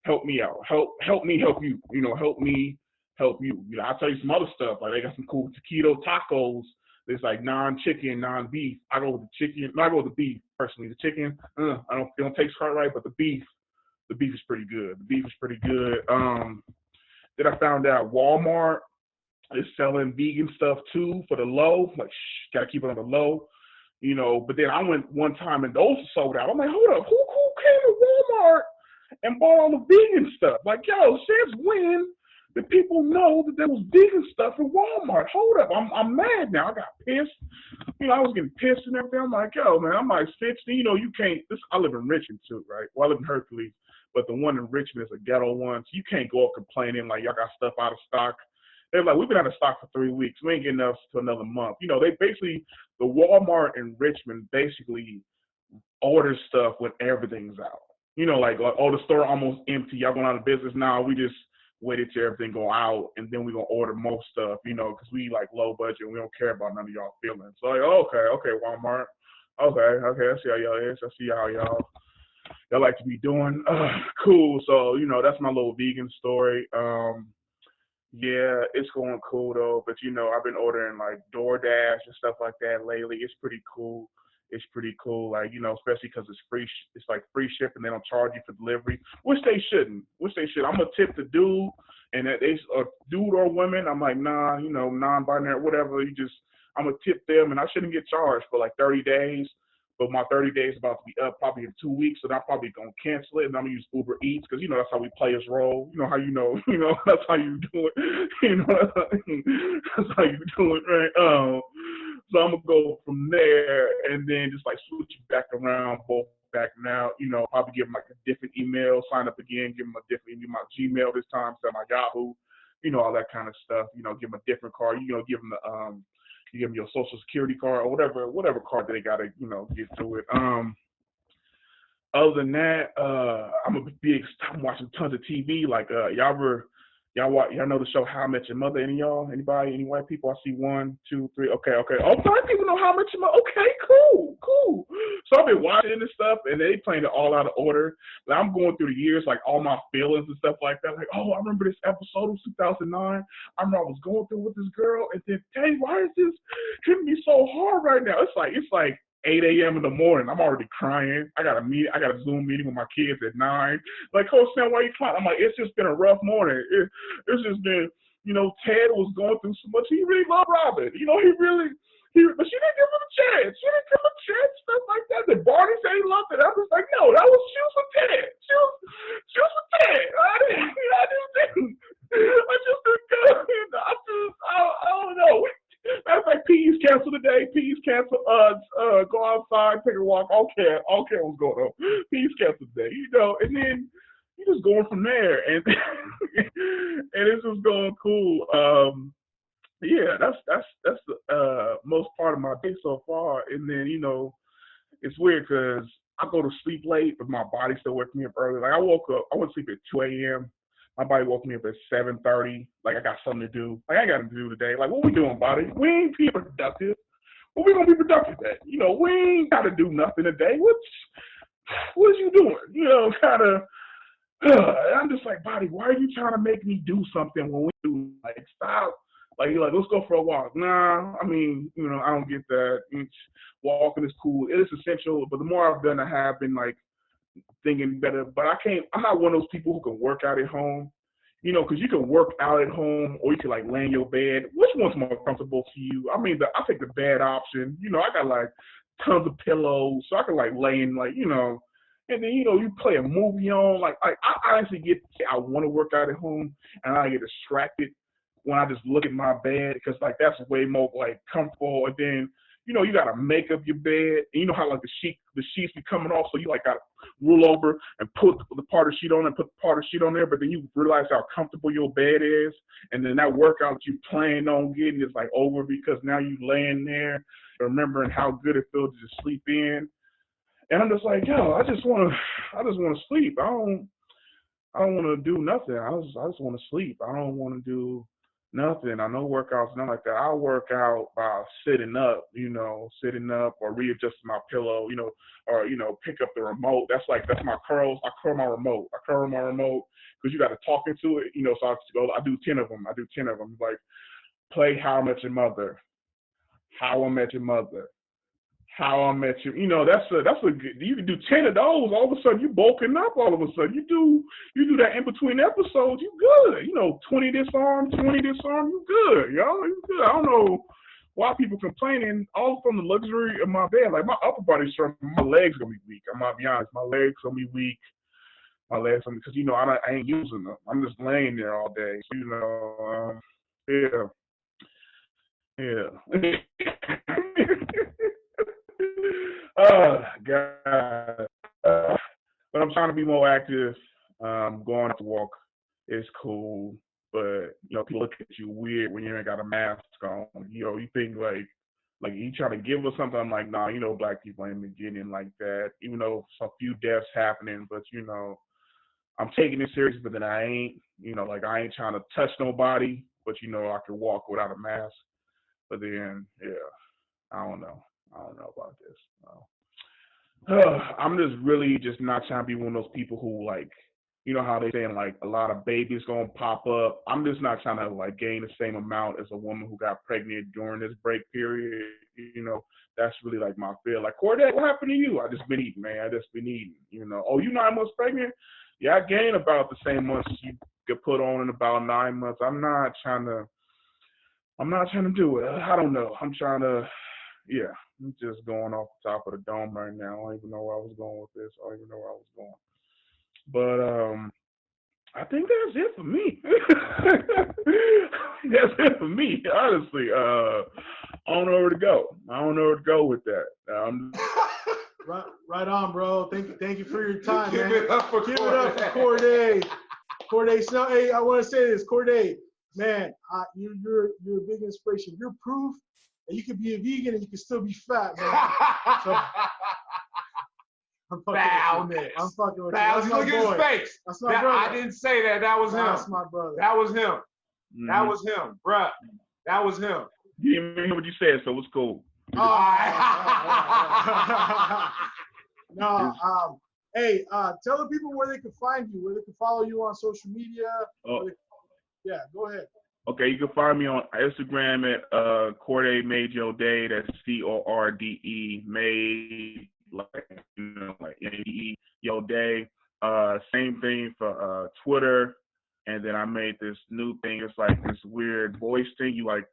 Help me out. Help me help you. Help me help you. I'll tell you some other stuff. Like, they got some cool taquito tacos. It's like non-chicken, non-beef. I go with the chicken. No, I go with the beef personally. The chicken, it don't taste quite right, but the beef is pretty good. Then I found out Walmart is selling vegan stuff too for the low. Like, gotta keep it on the low, But then I went one time and those are sold out. I'm like, hold up, who came to Walmart and bought all the vegan stuff? Like, yo, since when did people know that there was vegan stuff in Walmart? Hold up, I'm mad now. I got pissed. I was getting pissed and everything. I'm like, yo, man, I'm like 60. You can't. I live in Richmond too, right? Well, I live in Hercules, but the one in Richmond is a ghetto one. So you can't go up complaining like y'all got stuff out of stock. They're like, we've been out of stock for 3 weeks. We ain't getting enough to another month. They basically, the Walmart in Richmond basically orders stuff when everything's out. Like, oh, the store almost empty. Y'all going out of business now. We just waited till everything go out, and then we're going to order more stuff, because we, like, low budget. And we don't care about none of y'all feelings. So, like, okay, Walmart. Okay, I see how y'all is. I see how y'all like to be doing. Cool. So, that's my little vegan story. Yeah, it's going cool though. But I've been ordering like DoorDash and stuff like that lately. It's pretty cool. Like, especially because it's free. It's like free shipping. They don't charge you for delivery, which they shouldn't. I'm gonna tip the dude, and that they a dude or women. I'm like, nah, non-binary, whatever. I'm gonna tip them, and I shouldn't get charged for like 30 days. But my 30 days about to be up probably in 2 weeks, so I'm probably gonna cancel it, and I'm gonna use Uber Eats because that's how we play as role. That's how you do it. That's how you do it, right? So I'm gonna go from there, and then just like switch it back around, both back now. Probably give them like a different email, sign up again, give them a different, my Gmail this time, instead of my Yahoo, all that kind of stuff. Give them a different card. Give them the you give them your social security card or whatever card that they gotta, get to it. Other than that, I'm watching tons of TV. Like, y'all know the show How I Met Your Mother? Any white people? I see 1, 2, 3. Okay. Oh, black people know How I Met Your Mother. Okay, cool. So I've been watching this stuff, and they playing it all out of order. Like, I'm going through the years, like all my feelings and stuff like that. Like, oh, I remember this episode of 2009. I remember I was going through with this girl, and then, dang, why is this hitting me so hard right now? It's like 8 a.m. in the morning. I'm already crying. I got a Zoom meeting with my kids at 9. Like, Coach Sam, why you crying? I'm like, it's just been a rough morning. It's just been, Ted was going through so much. He really loved Robin. But she didn't give him a chance. She didn't give him a chance, stuff like that. The Barney said he loved it. I was like, no, she was for Ted. She was for Ted. I just didn't go. I don't know. Matter of fact, P's canceled today. P's canceled. Go outside, take a walk. Okay, what's going on? P's canceled today. And then you just going from there, and and it's just going cool. Yeah, that's the most part of my day so far. And then it's weird because I go to sleep late, but my body still wakes me up early. Like I went to sleep at 2 a.m. My body woke me up at 7:30. Like I got something to do. Like I got to do today. Like what we doing, body? We ain't being productive. What we gonna be productive at? We ain't got to do nothing today. What is you doing? Kind of. I'm just like, body. Why are you trying to make me do something when we do? Like stop. Like you're like, let's go for a walk. Nah, I mean, I don't get that. Walking is cool. It is essential. But the more I've done, I have been like thinking better. But I'm not one of those people who can work out at home. Because you can work out at home or you can like lay in your bed. Which one's more comfortable for you? I mean, I take the bed option. I got like tons of pillows, so I can like lay in like, and then you play a movie on. Like I honestly I want to work out at home, and I get distracted when I just look at my bed because like that's way more like comfortable. And then you gotta make up your bed. And how like the sheets be coming off, so you like gotta roll over and put the part of the sheet on and put the part of the sheet on there. But then you realize how comfortable your bed is, and then that workout you plan on getting is like over because now you laying there remembering how good it feels to just sleep in. And I'm just like, yo, I just wanna sleep. I don't want to do nothing. I just want to sleep. I don't want to do nothing. I know workouts, nothing like that. I work out by sitting up, or readjusting my pillow, or pick up the remote. That's my curls. I curl my remote. Because you got to talk into it, So I do 10 of them. Like play How I Met Your Mother. How I Met Your Mother. How I Met You. That's a good. You can do 10 of those. All of a sudden, you bulking up. All of a sudden, you do that in between episodes. You good. 20 this arm, 20 this arm. You good, yo. You good. I don't know why people complaining. All from the luxury of my bed. Like my upper body's strong. My legs gonna be weak. I'm gonna be honest. My legs gonna be weak. Because I ain't using them. I'm just laying there all day. So, yeah. God. But I'm trying to be more active. Going to walk is cool, but people look at you weird when you ain't got a mask on. You think like you trying to give us something. I'm like, nah, black people ain't been getting like that. Even though some few deaths happening, but I'm taking it serious. But then I ain't, like I ain't trying to touch nobody. But I can walk without a mask. But then, yeah, I don't know about this. I'm just really just not trying to be one of those people who like, how they saying like a lot of babies gonna pop up. I'm just not trying to like gain the same amount as a woman who got pregnant during this break period. That's really like my fear. Like Corday, what happened to you? I just been eating, man. I just been eating. Oh, you 9 months pregnant? Yeah, I gained about the same months you could put on in about 9 months. I'm not trying to do it. I don't know. I'm just going off the top of the dome right now. I don't even know where I was going with this. But I think that's it for me. That's it for me, honestly. I don't know where to go with that. Right on, bro. Thank you for your time, man. Give it up for Corday. Corday. So, hey, I want to say this, Corday, man. You're a big inspiration. You're proof that you can be a vegan and you can still be fat, man. So, I'm fucking with you. That's my Look at boy. his face. That's my brother. I didn't say that. That was him. That's my brother. That was him. Mm-hmm. That was him, bruh. That was him. You didn't hear what you said, so it's cool. No, hey, tell the people where they can find you, where they can follow you on social media. Yeah, go ahead. Okay, you can find me on Instagram at Corday Made Your Day. That's CORDE Made, like MADE Your Day. Same thing for Twitter. And then I made this new thing. It's like this weird voice thing. You like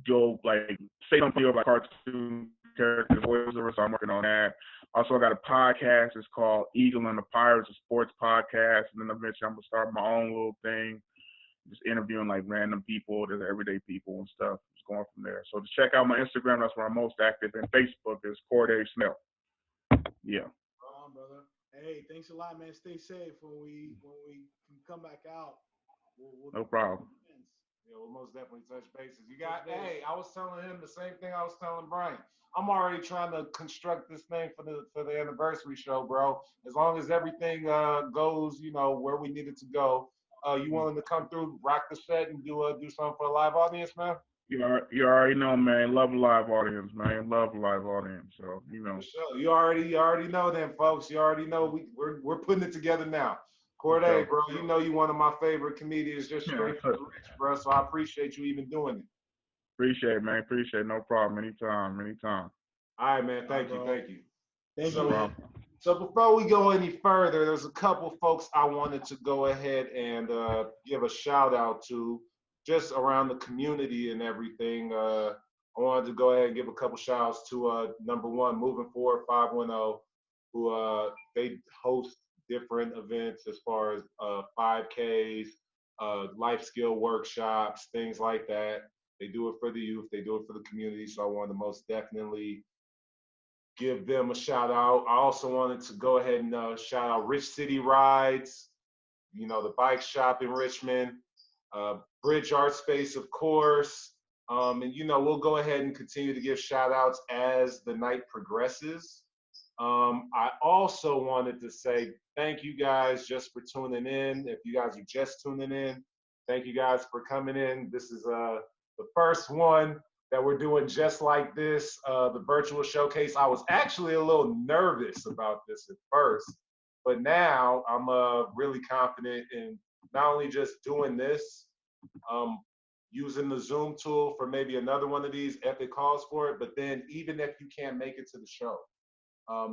go like say something about cartoon character voiceover, so I'm working on that. Also, I got a podcast. It's called Eagle and the Pirates, a sports podcast, and then eventually I'm gonna start my own little thing, just interviewing like random people, just everyday people and stuff. Just going from there. So to check out my Instagram, that's where I'm most active, and Facebook is Corday Snell. Yeah. Brother. Hey, thanks a lot, man. Stay safe when we can come back out. We'll No problem. Yeah, we'll most definitely touch bases. You got, hey, I was telling him the same thing I was telling Brian. I'm already trying to construct this thing for the anniversary show, bro. As long as everything goes, you know, where we need it to go. You willing to come through, rock the set, and do something for a live audience, man? You already know, man. Love a live audience, man. Love a live audience. So you know. For sure. You already know then, folks. You already know we're putting it together now. Corday, bro, you know you one of my favorite comedians, just straight from the rich, bro. So I appreciate you even doing it. Appreciate it, man. Appreciate it. No problem. Anytime. All right, man. Thank you. Thank you. So before we go any further, there's a couple folks I wanted to go ahead and give a shout out to, just around the community and everything. I wanted to go ahead and give a couple shout outs to number one, Moving Forward 510, who they host different events as far as 5Ks, life skill workshops, things like that. They do it for the youth, they do it for the community. So I wanted to most definitely give them a shout out. I also wanted to go ahead and shout out Rich City Rides, you know, the bike shop in Richmond, Bridge Art Space, of course. And, you know, we'll go ahead and continue to give shout outs as the night progresses. I also wanted to say thank you guys just for tuning in. If you guys are just tuning in, thank you guys for coming in. This is the first one that we're doing just like this, the virtual showcase. I was actually a little nervous about this at first, but now I'm really confident in not only just doing this, using the Zoom tool for maybe another one of these if it calls for it, but then even if you can't make it to the show,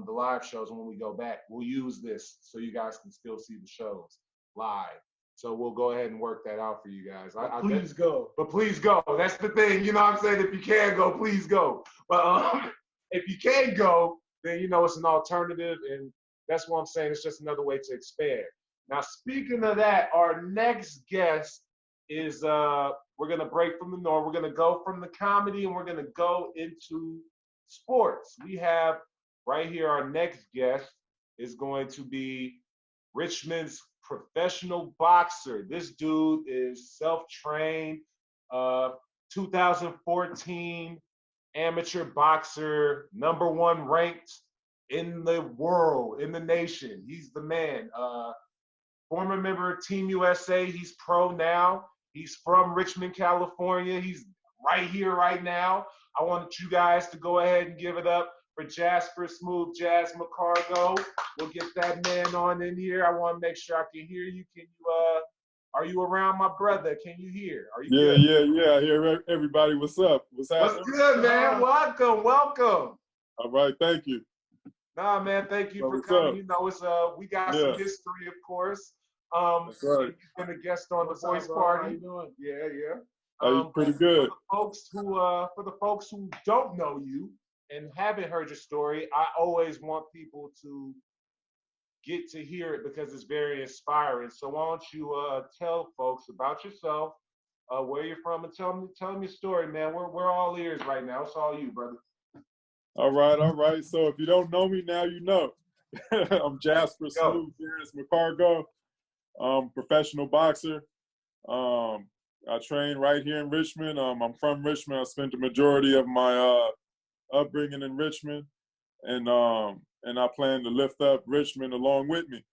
the live shows when we go back, we'll use this so you guys can still see the shows live. So we'll go ahead and work that out for you guys. Please go. But please go. That's the thing. You know what I'm saying? If you can go, please go. But if you can't go, then, you know, it's an alternative. And that's what I'm saying. It's just another way to expand. Now, speaking of that, our next guest is, we're going to break from the norm. We're going to go from the comedy and we're going to go into sports. We have right here, our next guest is going to be Richmond's professional boxer. This dude is self-trained, 2014 amateur boxer, #1 ranked in the world, in the nation. He's the man. Former member of Team USA. He's pro now. He's from Richmond, California. He's right here, right now. I want you guys to go ahead and give it up for Jasper Smooth Jazz McCargo. We'll get that man on in here. I want to make sure I can hear you. Can you, are you around, my brother? Can you hear? Are you good? Yeah. I hear everybody. What's up? What's happening? What's good, man? Welcome. All right, thank you. Nah, man, thank you for What's coming. up? You know, it's we got some history, of course. That's right. You've been a guest on What's the Voice up, bro? Party. How you doing? Yeah. Pretty good. For the folks who don't know you and haven't heard your story, I always want people to get to hear it because it's very inspiring. So why don't you tell folks about yourself, where you're from, and tell them your story, man. We're all ears right now. It's all you, brother. All right. So if you don't know me now, you know. I'm Jasper Smooth Jazz McCargo. Professional boxer. I train right here in Richmond. I'm from Richmond. I spent the majority of my upbringing in Richmond, and I plan to lift up Richmond along with me,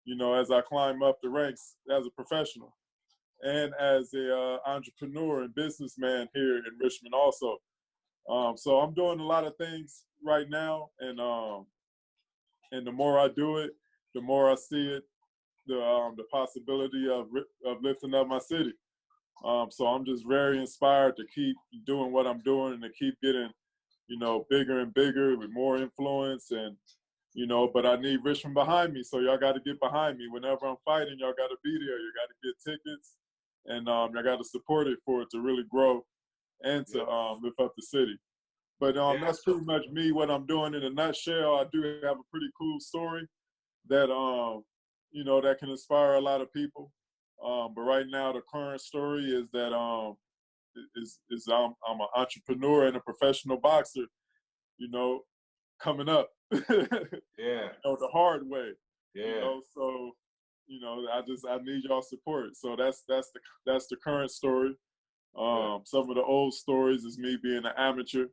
you know, as I climb up the ranks as a professional and as a entrepreneur and businessman here in Richmond also. So I'm doing a lot of things right now, and the more I do it, the more I see it, the possibility of lifting up my city. So I'm just very inspired to keep doing what I'm doing and to keep getting, you know, bigger and bigger with more influence, and, you know, but I need Richmond behind me. So y'all got to get behind me. Whenever I'm fighting, y'all got to be there. You got to get tickets, and y'all got to support it for it to really grow and to lift up the city. But that's pretty much me, what I'm doing in a nutshell. I do have a pretty cool story that, you know, that can inspire a lot of people. But right now, the current story is that I'm an entrepreneur and a professional boxer, you know, coming up. Yeah. You know, the hard way. Yeah. You know, so, you know, I need y'all support. So that's the current story. Some of the old stories is me being an amateur,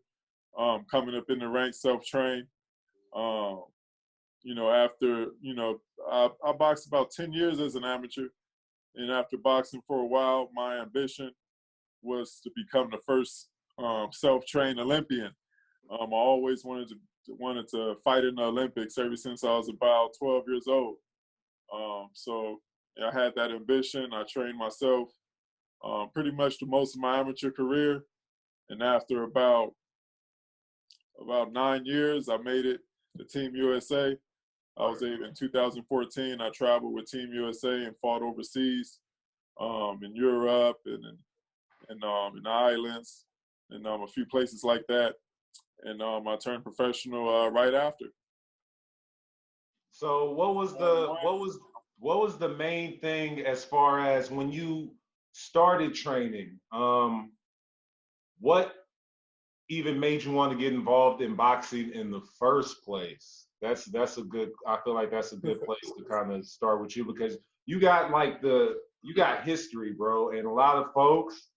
coming up in the ranks, self-trained. You know, after, you know, I boxed about 10 years as an amateur. And after boxing for a while, my ambition was to become the first self-trained Olympian. I always wanted to fight in the Olympics ever since I was about 12 years old. So I had that ambition. I trained myself pretty much the most of my amateur career. And after about 9 years, I made it to Team USA. I was able, in 2014, I traveled with Team USA and fought overseas, in Europe and in the islands and a few places like that. And I turned professional right after. So what was the main thing as far as when you started training? What even made you want to get involved in boxing in the first place? That's a good. I feel like that's a good place to kind of start with you, because you got history, bro, and a lot of folks,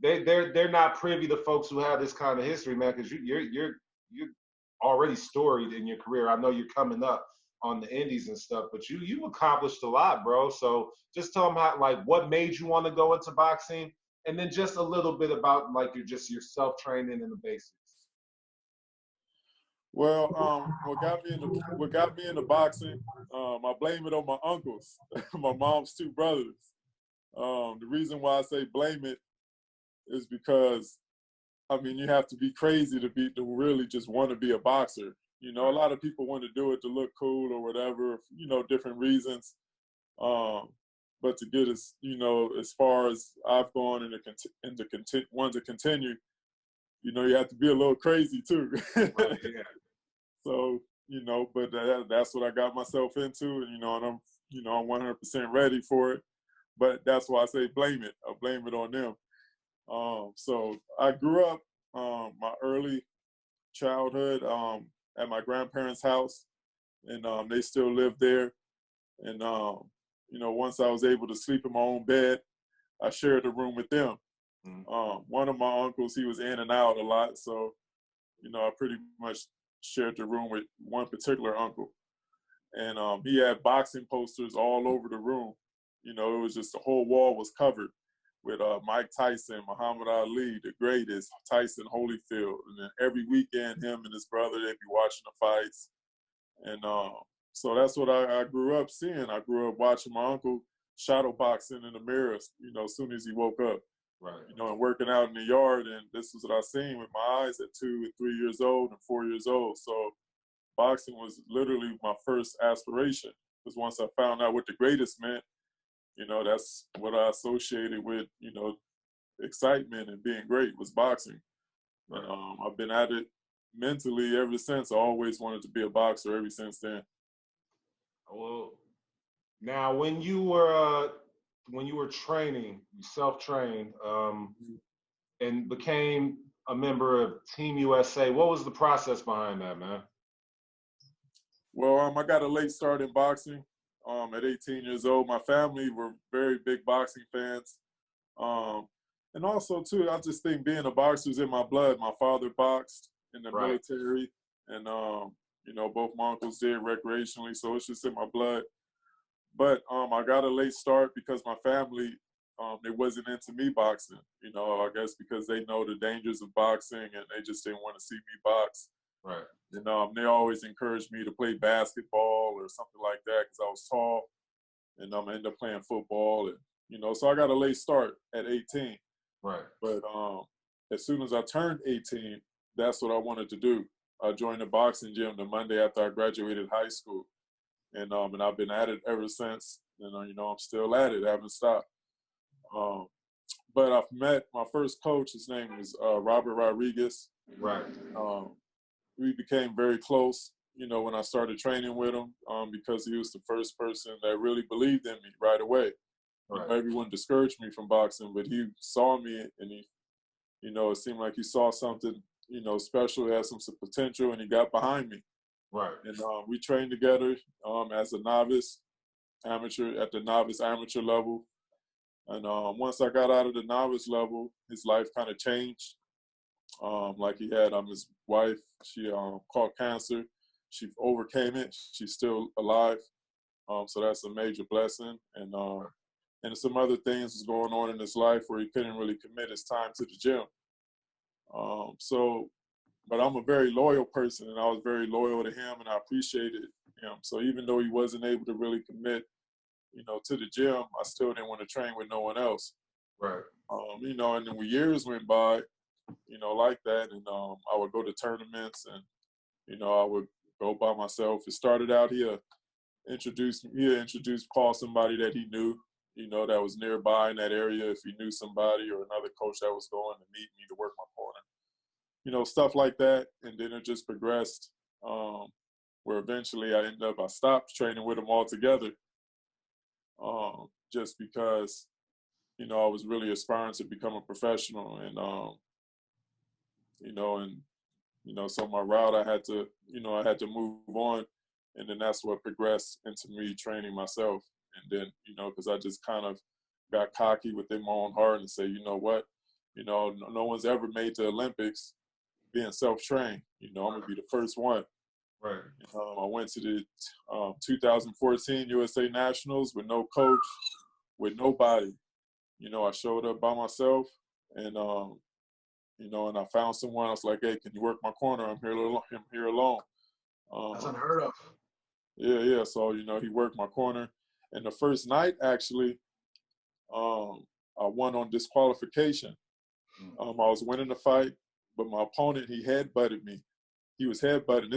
they're not privy to folks who have this kind of history, man, because you're already storied in your career. I know you're coming up on the indies and stuff, but you accomplished a lot, bro. So just tell them what made you want to go into boxing, and then just a little bit about your self-training and the basics. Well, what got me into boxing, I blame it on my uncles, my mom's two brothers. The reason why I say blame it is because, I mean, you have to be crazy to really just want to be a boxer. You know, a lot of people want to do it to look cool or whatever, you know, different reasons. But to get as, you know, as far as I've gone and to continue, you know, you have to be a little crazy too. Right, yeah. So, you know, but that's what I got myself into, and I'm 100% ready for it. But that's why I say blame it. I blame it on them. So I grew up my early childhood at my grandparents' house, and they still live there. And once I was able to sleep in my own bed, I shared the room with them. One of my uncles, he was in and out a lot, so I pretty much shared the room with one particular uncle, and he had boxing posters all over the room. It was just the whole wall was covered with Mike Tyson, Muhammad Ali, the greatest, Tyson Holyfield, and then every weekend him and his brother, they'd be watching the fights. And so that's what I grew up seeing. I grew up watching my uncle shadow boxing in the mirror, as soon as he woke up. Right. And working out in the yard, and this is what I seen with my eyes at 2 and 3 years old and 4 years old. So boxing was literally my first aspiration, because once I found out what the greatest meant, that's what I associated with, excitement and being great was boxing. Right. And I've been at it mentally ever since. I always wanted to be a boxer ever since then. Well, now when you were training, you self-trained, and became a member of Team USA, what was the process behind that, man? Well, I got a late start in boxing at 18 years old. My family were very big boxing fans. And also, too, I just think being a boxer is in my blood. My father boxed in the military, and, both my uncles did recreationally, so it's just in my blood. But I got a late start because my family, they wasn't into me boxing. I guess because they know the dangers of boxing, and they just didn't want to see me box. Right. And they always encouraged me to play basketball or something like that because I was tall. And I ended up playing football. And, so I got a late start at 18. Right. But as soon as I turned 18, that's what I wanted to do. I joined the boxing gym the Monday after I graduated high school. And I've been at it ever since. And, I'm still at it. I haven't stopped. but I've met my first coach. His name is Robert Rodriguez. Right. We became very close, when I started training with him, because he was the first person that really believed in me right away. Right. Everyone discouraged me from boxing, but he saw me and he, it seemed like he saw something, special, had some potential, and he got behind me. Right. And we trained together as a novice, amateur, at the novice amateur level. And once I got out of the novice level, his life kind of changed. Like he had his wife, she caught cancer. She overcame it. She's still alive. So that's a major blessing. And some other things was going on in his life where he couldn't really commit his time to the gym. But I'm a very loyal person, and I was very loyal to him, and I appreciated him. So even though he wasn't able to really commit, to the gym, I still didn't want to train with no one else. Right. And then when years went by, like that, and I would go to tournaments, and I would go by myself. It started out he introduced call somebody that he knew, that was nearby in that area, if he knew somebody or another coach that was going to meet me to work my corner, stuff like that. And then it just progressed, where eventually I stopped training with him altogether, just because, I was really aspiring to become a professional, and so my route, I had to move on, and then that's what progressed into me training myself. And then, because I just kind of got cocky within my own heart and say, you know what, no one's ever made the Olympics being self-trained. I'm gonna be the first one. Right. I went to the 2014 USA Nationals with no coach, with nobody. I showed up by myself, and and I found someone. I was like, "Hey, can you work my corner? I'm here alone." That's unheard of. Yeah. So he worked my corner, and the first night actually, I won on disqualification. I was winning the fight, but my opponent, he headbutted me. He was headbutting.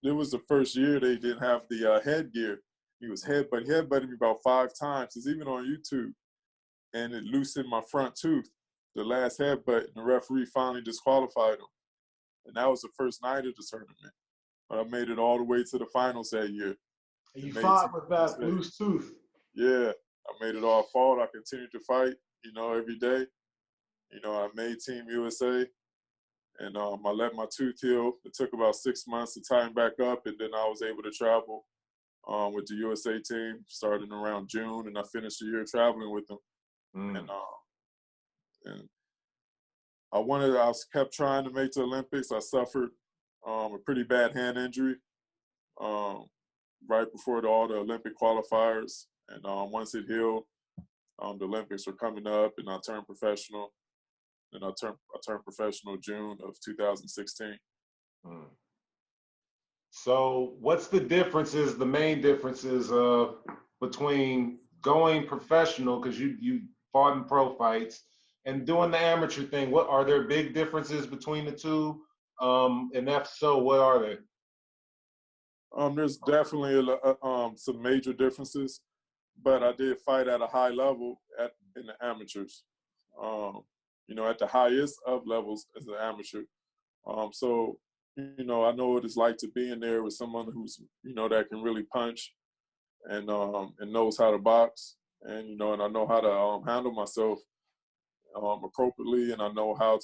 It was the first year they didn't have the headgear. He was headbutting me about 5 times. It's even on YouTube, and it loosened my front tooth. The last headbutt, and the referee finally disqualified him. And that was the first night of the tournament. But I made it all the way to the finals that year. And you fought with that loose tooth. Yeah, I made it all fall. I continued to fight, every day. I made Team USA, and I let my tooth heal. It took about 6 months to tighten back up, and then I was able to travel with the USA team starting around June, and I finished the year traveling with them. And I kept trying to make the Olympics. I suffered a pretty bad hand injury right before all the Olympic qualifiers. And once it healed, the Olympics were coming up, and I turned professional. And I turned professional June of 2016. So what's the main differences between going professional, because you fought in pro fights, and doing the amateur thing? What are there big differences between the two? And if so, what are they? There's definitely some major differences, but I did fight at a high level in the amateurs. At the highest of levels as an amateur. So I know what it's like to be in there with someone who's that can really punch and knows how to box, and and I know how to handle myself appropriately, and I know how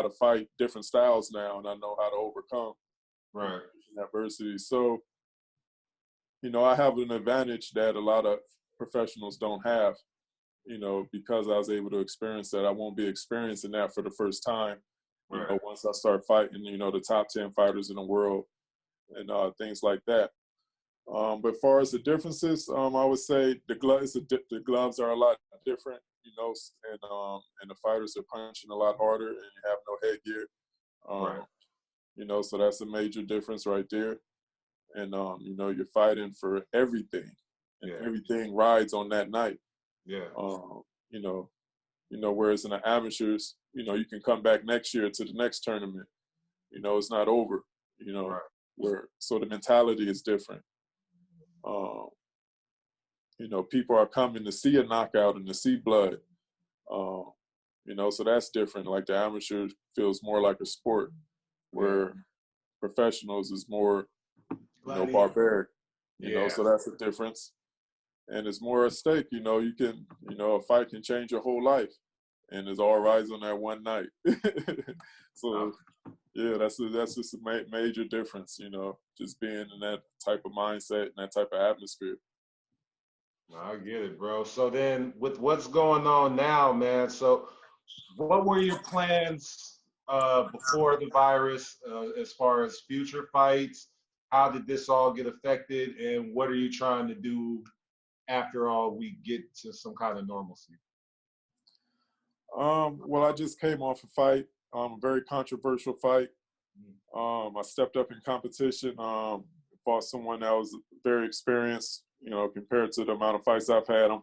to fight different styles now, and I know how to overcome adversity. So I have an advantage that a lot of professionals don't have, because I was able to experience that. I won't be experiencing that for the first time, once I start fighting, the top 10 fighters in the world and things like that. But as far as the differences, I would say the gloves are a lot different, and the fighters are punching a lot harder, and you have no headgear. So that's a major difference right there. And you're fighting for everything, and everything rides on that night. Whereas in the amateurs, you can come back next year to the next tournament. It's not over. So the mentality is different. people are coming to see a knockout and to see blood. So that's different. Like the amateur feels more like a sport, where professionals is more, barbaric. So that's the difference. And it's more at stake. You can, a fight can change your whole life, and it's all rise on that one night. So, yeah, that's just a major difference. Just being in that type of mindset and that type of atmosphere. I get it, bro. So then, with what's going on now, man. So, what were your plans before the virus, as far as future fights? How did this all get affected, and what are you trying to do after all we get to some kind of normalcy? Well, I just came off a fight, a very controversial fight. I stepped up in competition, fought someone that was very experienced, compared to the amount of fights I've had. I'm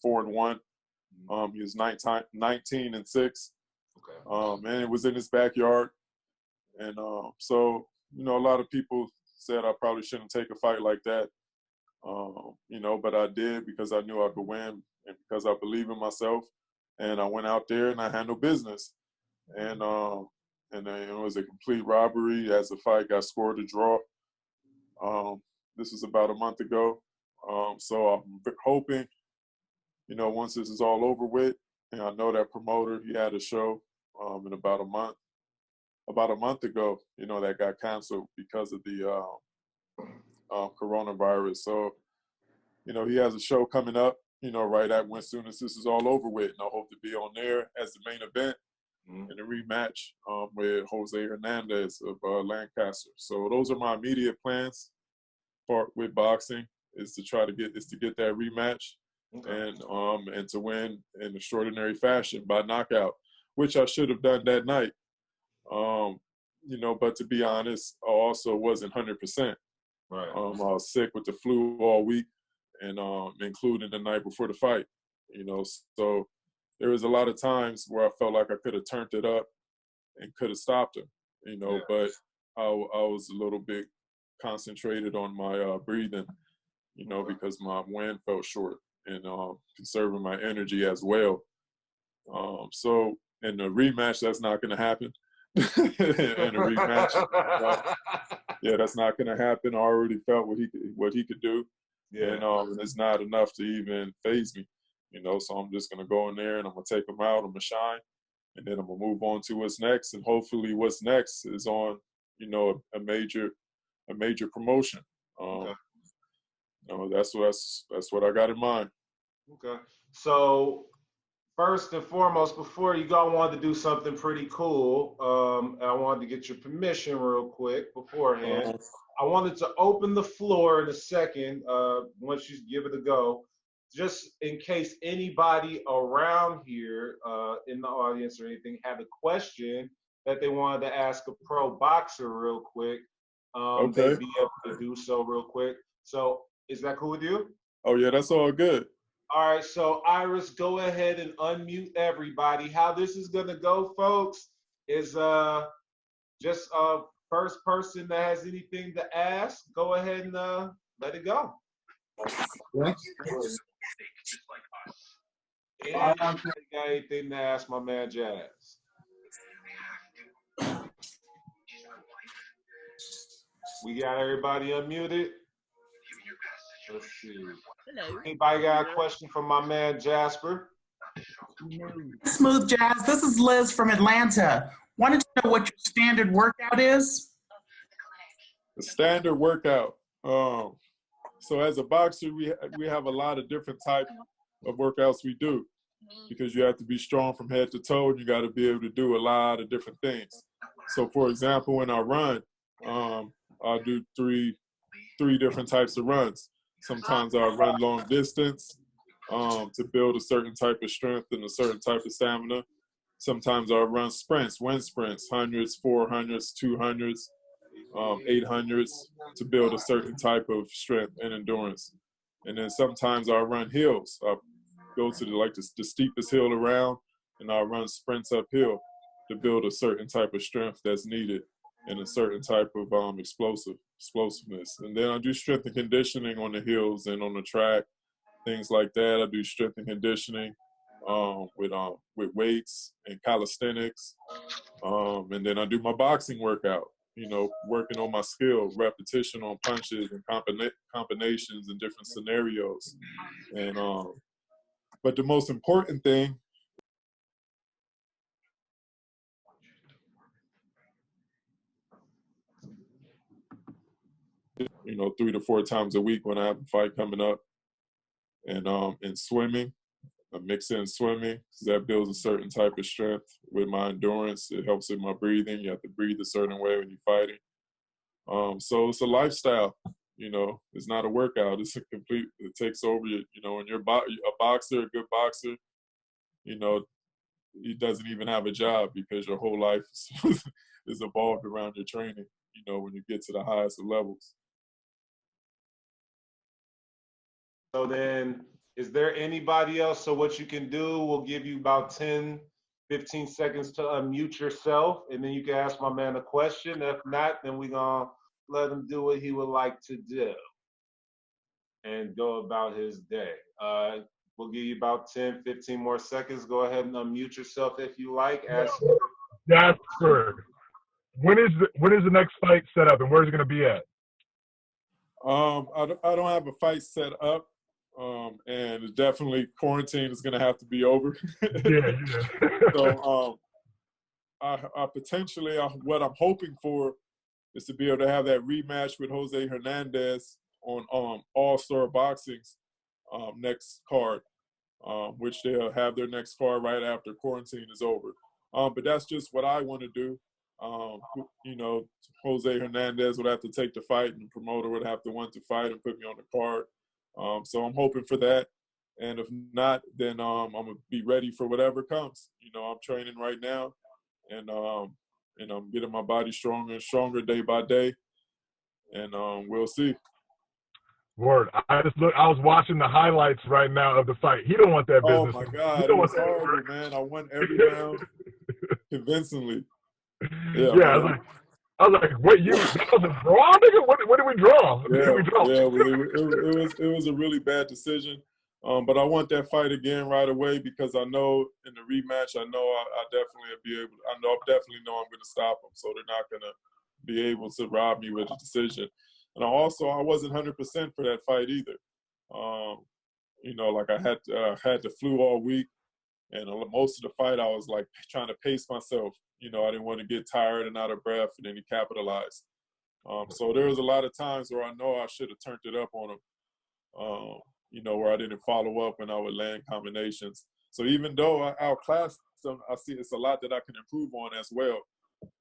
4-1. He was 19-6. Okay. And it was in his backyard. And so, a lot of people said I probably shouldn't take a fight like that. But I did because I knew I could win and because I believe in myself. And I went out there and I had no business. And it was a complete robbery. As the fight got scored a draw. This was about a month ago. So I'm hoping, once this is all over with, and I know that promoter, he had a show in about a month ago, that got canceled because of the coronavirus. So, he has a show coming up, right at when soon as this is all over with. And I hope to be on there as the main event in a rematch with Jose Hernandez of Lancaster. So those are my immediate plans with boxing, is to get that rematch. Okay. And to win in extraordinary fashion by knockout, which I should have done that night. But to be honest, I also wasn't 100%. Right. I was sick with the flu all week, and including the night before the fight. So there was a lot of times where I felt like I could have turned it up and could have stopped him. But I was a little bit concentrated on my breathing, because my wind felt short, and conserving my energy as well. So in the rematch, that's not going to happen. In a rematch, that's not going to happen. I already felt what he could do, and it's not enough to even faze me. So I'm just going to go in there and I'm going to take him out. I'm going to shine, and then I'm going to move on to what's next. And hopefully, what's next is on, a major promotion. Okay. That's what I got in mind. Okay. So first and foremost, before you go, I wanted to do something pretty cool. I wanted to get your permission real quick beforehand. I wanted to open the floor in a second, once you give it a go, just in case anybody around here in the audience or anything had a question that they wanted to ask a pro boxer real quick. Okay. They'd be able to do so real quick. So is that cool with you? Oh, yeah, that's all good. All right, so Iris, go ahead and unmute everybody. How this is gonna go, folks, is just first person that has anything to ask, go ahead and let it go. Anybody got anything to ask my man Jazz? We got everybody unmuted. Let's see. Hello. Anybody got a question from my man Jasper? Smooth Jazz, this is Liz from Atlanta. Wanted to know what your standard workout is? The standard workout. So as a boxer, we have a lot of different types of workouts we do, because you have to be strong from head to toe, and you got to be able to do a lot of different things. So for example, when I run, I'll do three different types of runs. Sometimes I'll run long distance to build a certain type of strength and a certain type of stamina. Sometimes I'll run sprints, wind sprints, 100s, 400s, 200s, 800s to build a certain type of strength and endurance. And then sometimes I'll run hills. I'll go to the steepest hill around, and I'll run sprints uphill to build a certain type of strength that's needed and a certain type of explosiveness. And then I do strength and conditioning on the hills and on the track things like that. I do strength and conditioning with weights and calisthenics, and then I do my boxing workout. You know, working on my skill, repetition on punches and combinations and different scenarios. And but the most important thing, you know, 3 to 4 times a week when I have a fight coming up, and swimming. I mix in swimming because that builds a certain type of strength with my endurance. It helps with my breathing. You have to breathe a certain way when you're fighting. So it's a lifestyle. You know, it's not a workout. It's a complete. It takes over you. You know, when you're a boxer, a good boxer, you know, he doesn't even have a job because your whole life is evolved around your training. You know, when you get to the highest of levels. So then, is there anybody else? So what you can do, we'll give you about 10, 15 seconds to unmute yourself, and then you can ask my man a question. If not, then we're going to let him do what he would like to do and go about his day. We'll give you about 10, 15 more seconds. Go ahead and unmute yourself if you like. Ask. Jasper, when is the next fight set up, and where's it going to be at? I don't have a fight set up, and definitely quarantine is going to have to be over. Yeah. So I potentially, what I'm hoping for is to be able to have that rematch with Jose Hernandez on All-Star Boxing's next card, which they'll have their next card right after quarantine is over. But that's just what I want to do. You know, Jose Hernandez would have to take the fight, and the promoter would have to want to fight and put me on the card. So I'm hoping for that. And if not, then I'm gonna be ready for whatever comes. You know, I'm training right now, and I'm getting my body stronger and stronger day by day. And we'll see. Word. I was watching the highlights right now of the fight. He don't want that Oh business. my God, it was horrible, man. I won every round convincingly. Yeah, man. I was like, wait, that was a draw, nigga? What did we draw? Yeah, We draw? it was a really bad decision. But I want that fight again right away because I know in the rematch, I definitely know I'm going to stop them. So they're not going to be able to rob me with a decision. And I wasn't 100% for that fight either. You know, like I had the flu all week, and most of the fight I was like trying to pace myself. You know, I didn't want to get tired and out of breath, and then he capitalized. So there was a lot of times where I know I should have turned it up on him. You know, where I didn't follow up when I would land combinations. So even though I outclassed them, I see it's a lot that I can improve on as well.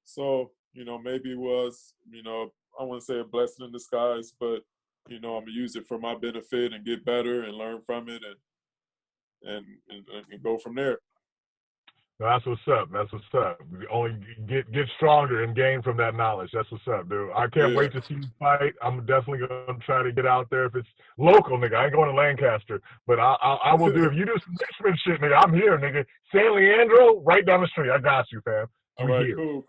So, you know, maybe it was, you know, I wouldn't say a blessing in disguise, but, you know, I'm going to use it for my benefit and get better and learn from it and go from there. That's what's up. That's what's up. We only get stronger and gain from that knowledge. That's what's up, dude. I can't wait to see you fight. I'm definitely gonna try to get out there if it's local, nigga. I ain't going to Lancaster, but I will do. If you do some Richmond shit, nigga, I'm here, nigga. San Leandro, right down the street. I got you, fam. All right, here. cool.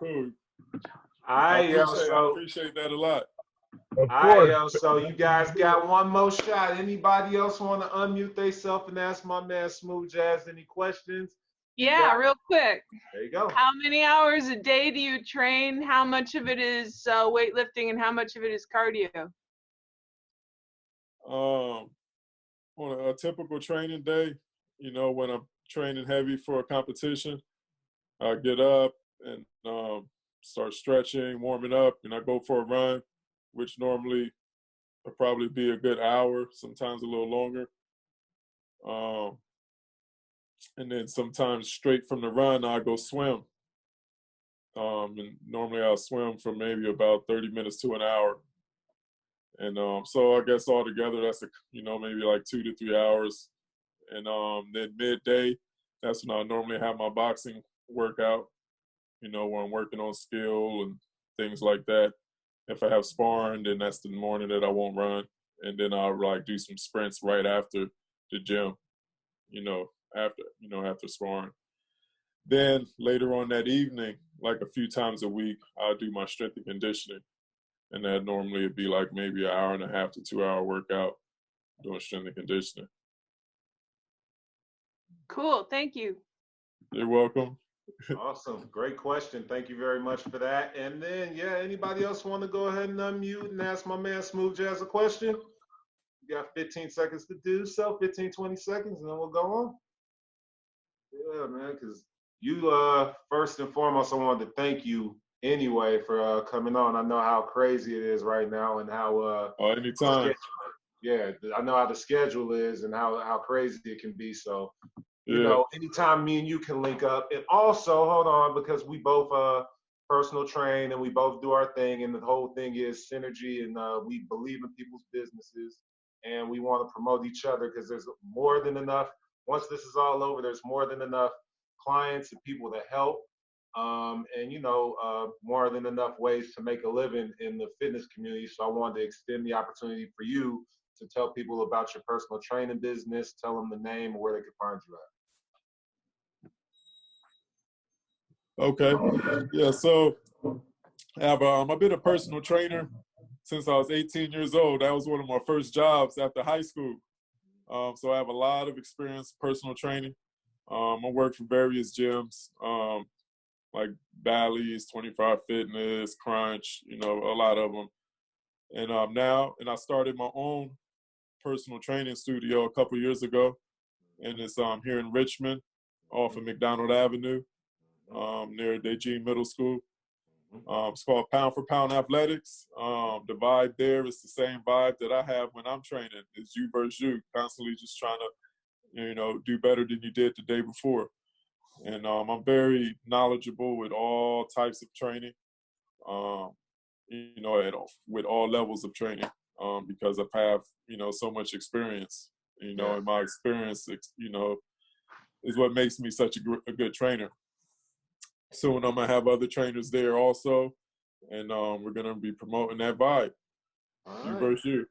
I appreciate that a lot. Of course. So you guys got one more shot. Anybody else want to unmute themselves and ask my man Smooth Jazz any questions? Yeah, real quick. There you go. How many hours a day do you train? How much of it is weightlifting and how much of it is cardio? On a typical training day, you know, when I'm training heavy for a competition, I get up and start stretching, warming up, and I go for a run, which normally will probably be a good hour, sometimes a little longer. And then sometimes straight from the run, I go swim. And normally I'll swim for maybe about 30 minutes to an hour. And so I guess altogether that's maybe like 2 to 3 hours. And then midday, that's when I normally have my boxing workout, you know, where I'm working on skill and things like that. If I have sparring, then that's the morning that I won't run. And then I'll like do some sprints right after the gym, after sparring. Then later on that evening, like a few times a week, I'll do my strength and conditioning. And that normally would be like maybe an hour and a half to 2 hour workout doing strength and conditioning. Cool. Thank you. You're welcome. Awesome. Great question. Thank you very much for that. And then, yeah, anybody else want to go ahead and unmute and ask my man Smooth Jazz a question? You got 15 seconds to do so, 15, 20 seconds, and then we'll go on. Yeah, man, because you, first and foremost, I wanted to thank you anyway for coming on. I know how crazy it is right now and how anytime. Yeah, I know how the schedule is and how crazy it can be. So, you Yeah. know, anytime me and you can link up. And also, hold on, because we both personal train and we both do our thing, and the whole thing is synergy, and we believe in people's businesses, and we want to promote each other because there's more than enough. Once this is all over, there's more than enough clients and people to help, and, you know, more than enough ways to make a living in the fitness community. So I wanted to extend the opportunity for you to tell people about your personal training business, tell them the name, where they can find you at. Okay. Yeah, so I've been a personal trainer since I was 18 years old. That was one of my first jobs after high school. So I have a lot of experience in personal training. I work for various gyms, like Bally's, 25 Fitness, Crunch, you know, a lot of them. And I started my own personal training studio a couple years ago, and it's here in Richmond, off of McDonald Avenue, near Degene Middle School. It's called Pound for Pound Athletics. The vibe there is the same vibe that I have when I'm training. It's you versus you, constantly just trying to, you know, do better than you did the day before. And I'm very knowledgeable with all types of training, you know, with all levels of training, because I have, you know, so much experience, you know, and my experience, you know, is what makes me such a good trainer. Soon I'm going to have other trainers there also, and we're going to be promoting that vibe. You versus you.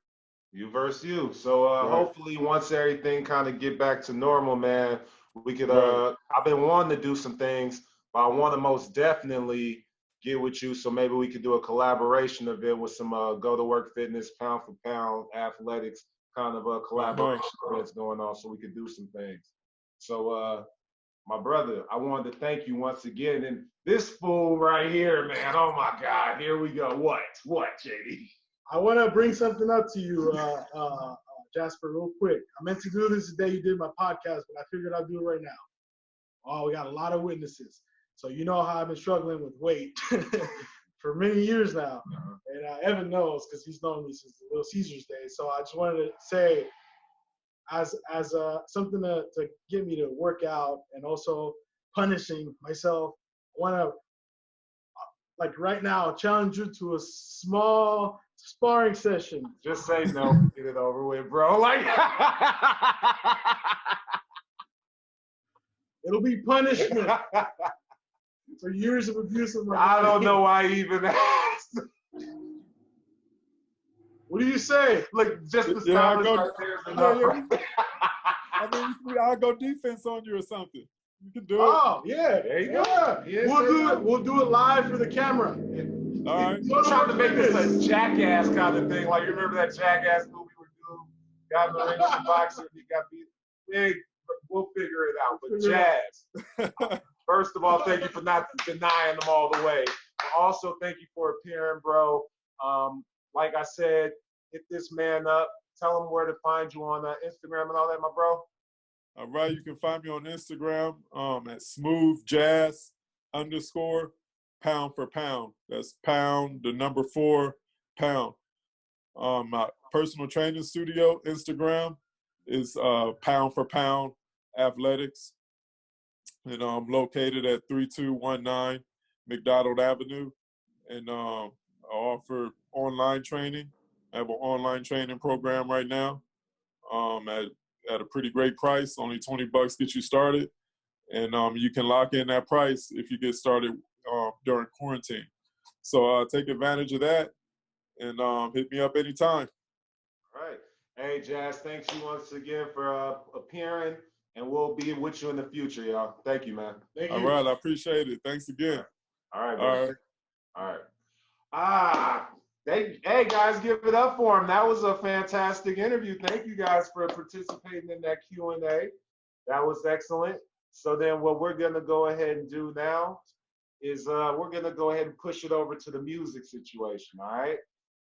You versus you. So hopefully once everything kind of get back to normal, man, we could, I've been wanting to do some things, but I want to most definitely get with you. So maybe we could do a collaboration event with some Go to Work Fitness, Pound for Pound Athletics kind of a collaboration that's going on, so we could do some things. So my brother, I wanted to thank you once again. And this fool right here, man, oh my God, here we go. What, JD? I want to bring something up to you, Jasper, real quick. I meant to do this the day you did my podcast, but I figured I'd do it right now. Oh, we got a lot of witnesses. So you know how I've been struggling with weight for many years now. And Evan knows because he's known me since the Little Caesars days. So I just wanted to say, as something to get me to work out and also punishing myself, I want to, like right now, challenge you to a small sparring session. Just say no, get it over with, bro. Like, it'll be punishment for years of abuse of my body. I don't know why I even asked. What do you say? Look, just to stop us right there is enough. I mean, I'll go defense on you or something. You can do it. Oh, yeah. There you go. We'll do it live for the camera. All right. I'm trying to make this a Jackass kind of thing. Like, you remember that Jackass movie with dude got in the ring with the boxer and he got beat? Hey, we'll figure it out. But Jazz, first of all, thank you for not denying them all the way. Also, thank you for appearing, bro. Like I said, hit this man up. Tell him where to find you on Instagram and all that, my bro. All right, you can find me on Instagram at smoothjazz _ pound for pound. That's pound, the number 4, pound. My personal training studio Instagram is Pound for Pound Athletics. And I'm located at 3219 McDonald Avenue. And I offer online training. I have an online training program right now at a pretty great price. Only $20 gets you started. And you can lock in that price if you get started during quarantine. So take advantage of that and hit me up anytime. All right. Hey, Jazz, thanks you once again for appearing, and we'll be with you in the future, y'all. Thank you, man. Thank you. All right, I appreciate it. Thanks again. All right, bro. All right. Hey, guys, give it up for him. That was a fantastic interview. Thank you guys for participating in that Q&A. That was excellent. So then what we're gonna go ahead and do now is we're gonna go ahead and push it over to the music situation, all right?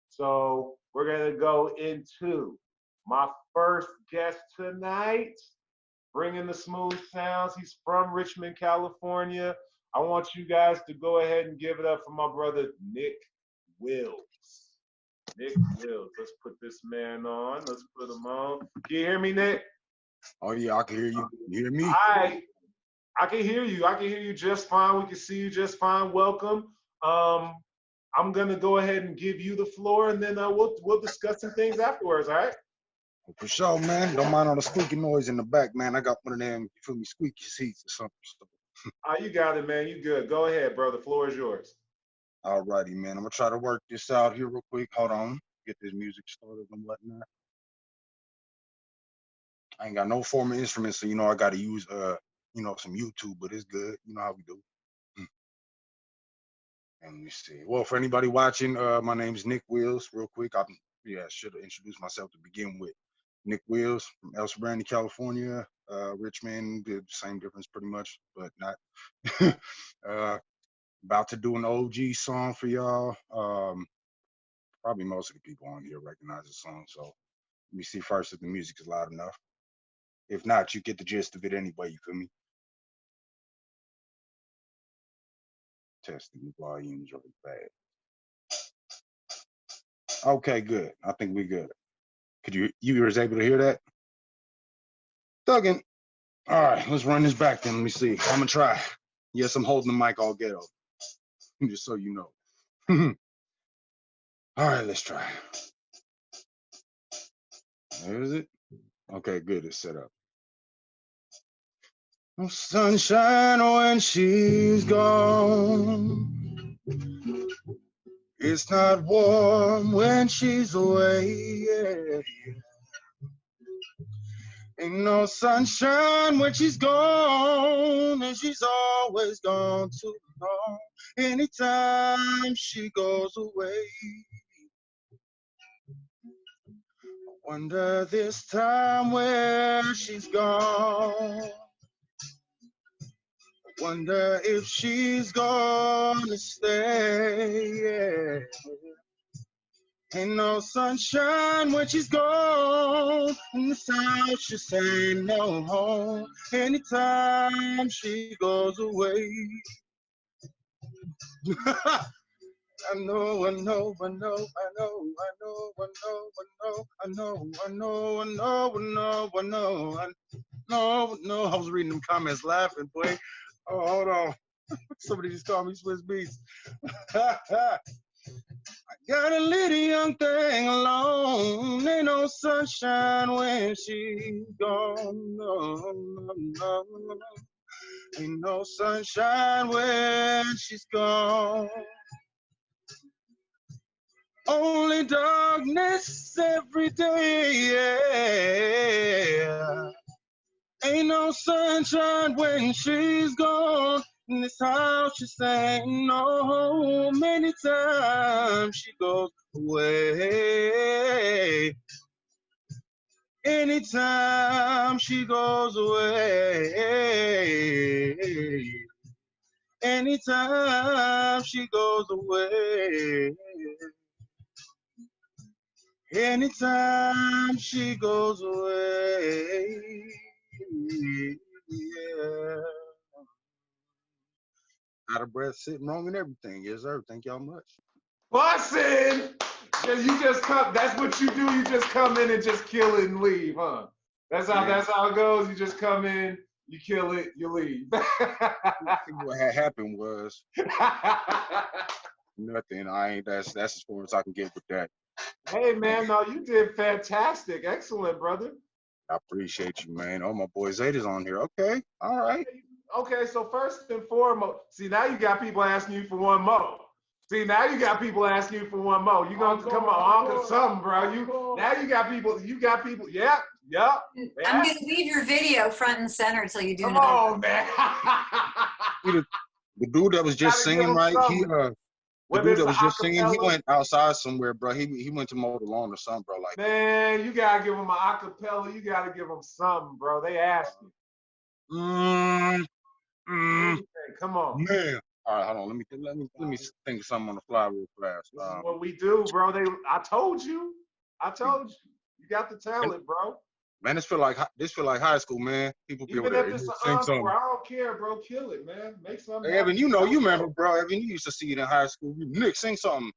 So we're gonna go into my first guest tonight, bringing the smooth sounds. He's from Richmond, California. I want you guys to go ahead and give it up for my brother, Nick Wills. Nick Wills. Let's put this man on. Let's put him on. Can you hear me, Nick? Oh yeah, I can hear you. You hear me? All right. I can hear you. I can hear you just fine. We can see you just fine. Welcome. I'm gonna go ahead and give you the floor, and then we'll discuss some things afterwards. All right? For sure, man. Don't mind all the squeaky noise in the back, man. I got one of them, you feel me, squeaky seats or something. You got it, man. You good. Go ahead, bro. The floor is yours. All righty, man. I'm gonna try to work this out here real quick. Hold on. Get this music started and whatnot. I ain't got no formal instruments, so I gotta use some YouTube, but it's good. You know how we do. And let me see. Well, for anybody watching, my name's Nick Wills. Real quick, I should have introduced myself to begin with. Nick Wills from El Segundo, California. Richmond, the same difference pretty much, but not. About to do an OG song for y'all. Probably most of the people on here recognize the song, so let me see first if the music is loud enough. If not, you get the gist of it anyway, you feel me? Testing the volumes really bad. Okay, good. I think we're good. Could you was able to hear that? Thuggin'. All right, let's run this back then. Let me see. I'm gonna try. Yes, I'm holding the mic all ghetto. Just so you know. All right, let's try. Where is it? Okay, good. It's set up. No sunshine when she's gone. It's not warm when she's away. Yeah. Ain't no sunshine when she's gone, and she's always gone too long. Anytime she goes away, I wonder this time where she's gone. I wonder if she's gonna stay. Yeah. Ain't no sunshine when she's gone, in the south she's ain't no home. Anytime she goes away, I know, I know, I know, I know, I know, I know, I know, I know, I know, I know, I know, I know, I know. I was reading them comments laughing, boy. Oh, hold on. Somebody just called me Swiss Beats. Got a little young thing alone. Ain't no sunshine when she's gone. No, no, no, no. Ain't no sunshine when she's gone. Only darkness every day. Yeah. Ain't no sunshine when she's gone. In this house, she ain't no home. Anytime she goes away. Anytime she goes away. Anytime she goes away. Anytime she goes away. Yeah. Out of breath, sitting wrong and everything. Yes, sir. Thank y'all much. Bussin'! You just come. That's what you do. You just come in and just kill it and leave, huh? That's how it goes. You just come in, you kill it, you leave. What had happened was nothing. That's as far as I can get with that. Hey man, no, you did fantastic. Excellent, brother. I appreciate you, man. Oh, my boy Zeta's on here. Okay, all right. Okay, so first and foremost, see now you got people asking you for one more. See now you got people asking you for one more. You gonna come on to something, bro? You got people. Yeah. I'm gonna leave your video front and center till you do. Come on, man. The dude that was just singing, right? The dude that was just singing, he went outside somewhere, bro. He went to mow the lawn or something, bro. Like, man, you gotta give him an acapella. You gotta give him something, bro. They asked you. Mm, What mm, do you think? Come on. man. All right, hold on. Let me think of something on the fly real fast. This is what we do, bro. I told you. I told you. You got the Man, talent, bro. man, this feel like high school, man. People be over Even there. if it's an Sing encore, something. I don't care, bro. Kill it, man. Make something Hey, Evan, happen. you remember, bro? Evan, you used to see it in high school. Nick, sing something.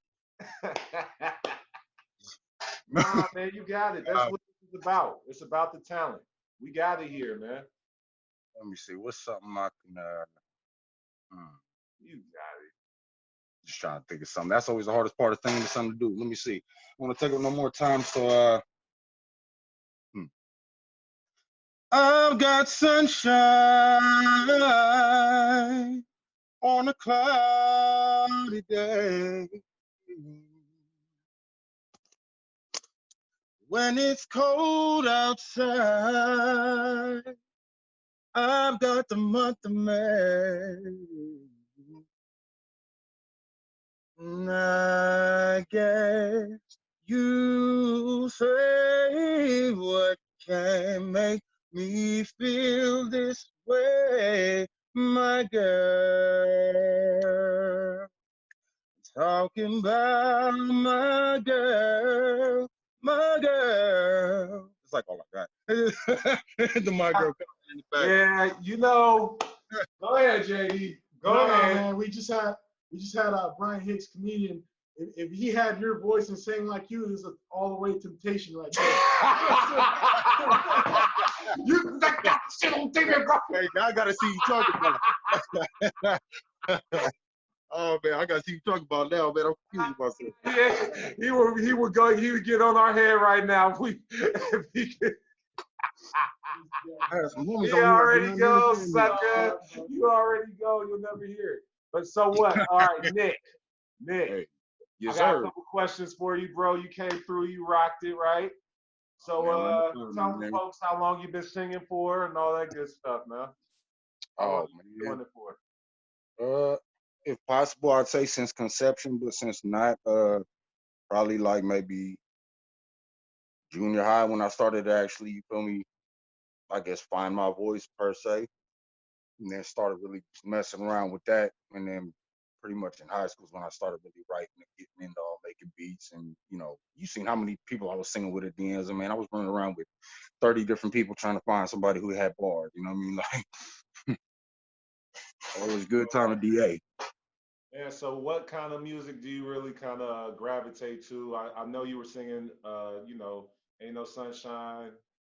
Nah, man, you got it. That's what it's about. It's about the talent. We got it here, man. Let me see. What's something I can? You got it. Just trying to think of something. That's always the hardest part of things, something to do. Let me see. I want to take up no more time, so I've got sunshine on a cloudy day. When it's cold outside, I've got the month of May. And I guess you say what can make me feel this way, my girl. Talking about my girl, my girl. It's like all I got. The my girl in the back. Yeah, you know. Go ahead, JD. Go ahead. Man, we just had Brian Hicks, comedian. If he had your voice and sang like you, this is all the way temptation right there. You think that shit on TV, bro? Hey, now I gotta see you talking about. Oh man, I gotta see you talking about now, man. I'm confused myself. Yeah, he would get on our head right now if he could. You already go, sucker. You already go. You'll never hear it. But so what? All right, Nick. Hey, yes, I got sir. a couple questions for you, bro. You came through. You rocked it, right? So tell the folks how long you've been singing for and all that good stuff, man. Oh man. Doing it for? If possible, I'd say since conception, but since not, probably like maybe junior high when I started to actually, you feel me, I guess find my voice per se, and then started really messing around with that, and then pretty much in high school is when I started really writing and getting into all making beats, and you seen how many people I was singing with at the ends, and man, I was running around with 30 different people trying to find somebody who had bars, you know what I mean, like. Always good time to DA. Yeah, so what kind of music do you really kind of gravitate to? I know you were singing, Ain't No Sunshine,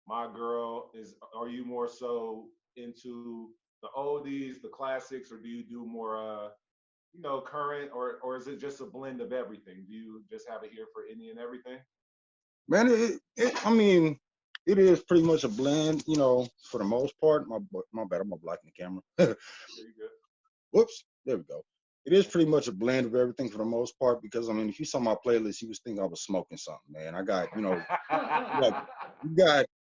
My Girl. Are you more so into the oldies, the classics, or do you do more, current, or is it just a blend of everything? Do you just have an ear for any and everything? Man, I mean, it is pretty much a blend, for the most part. My bad, I'm blocking the camera. There you go. Whoops, there we go. It is pretty much a blend of everything for the most part because, I mean, if you saw my playlist, you would think I was smoking something, man. I got,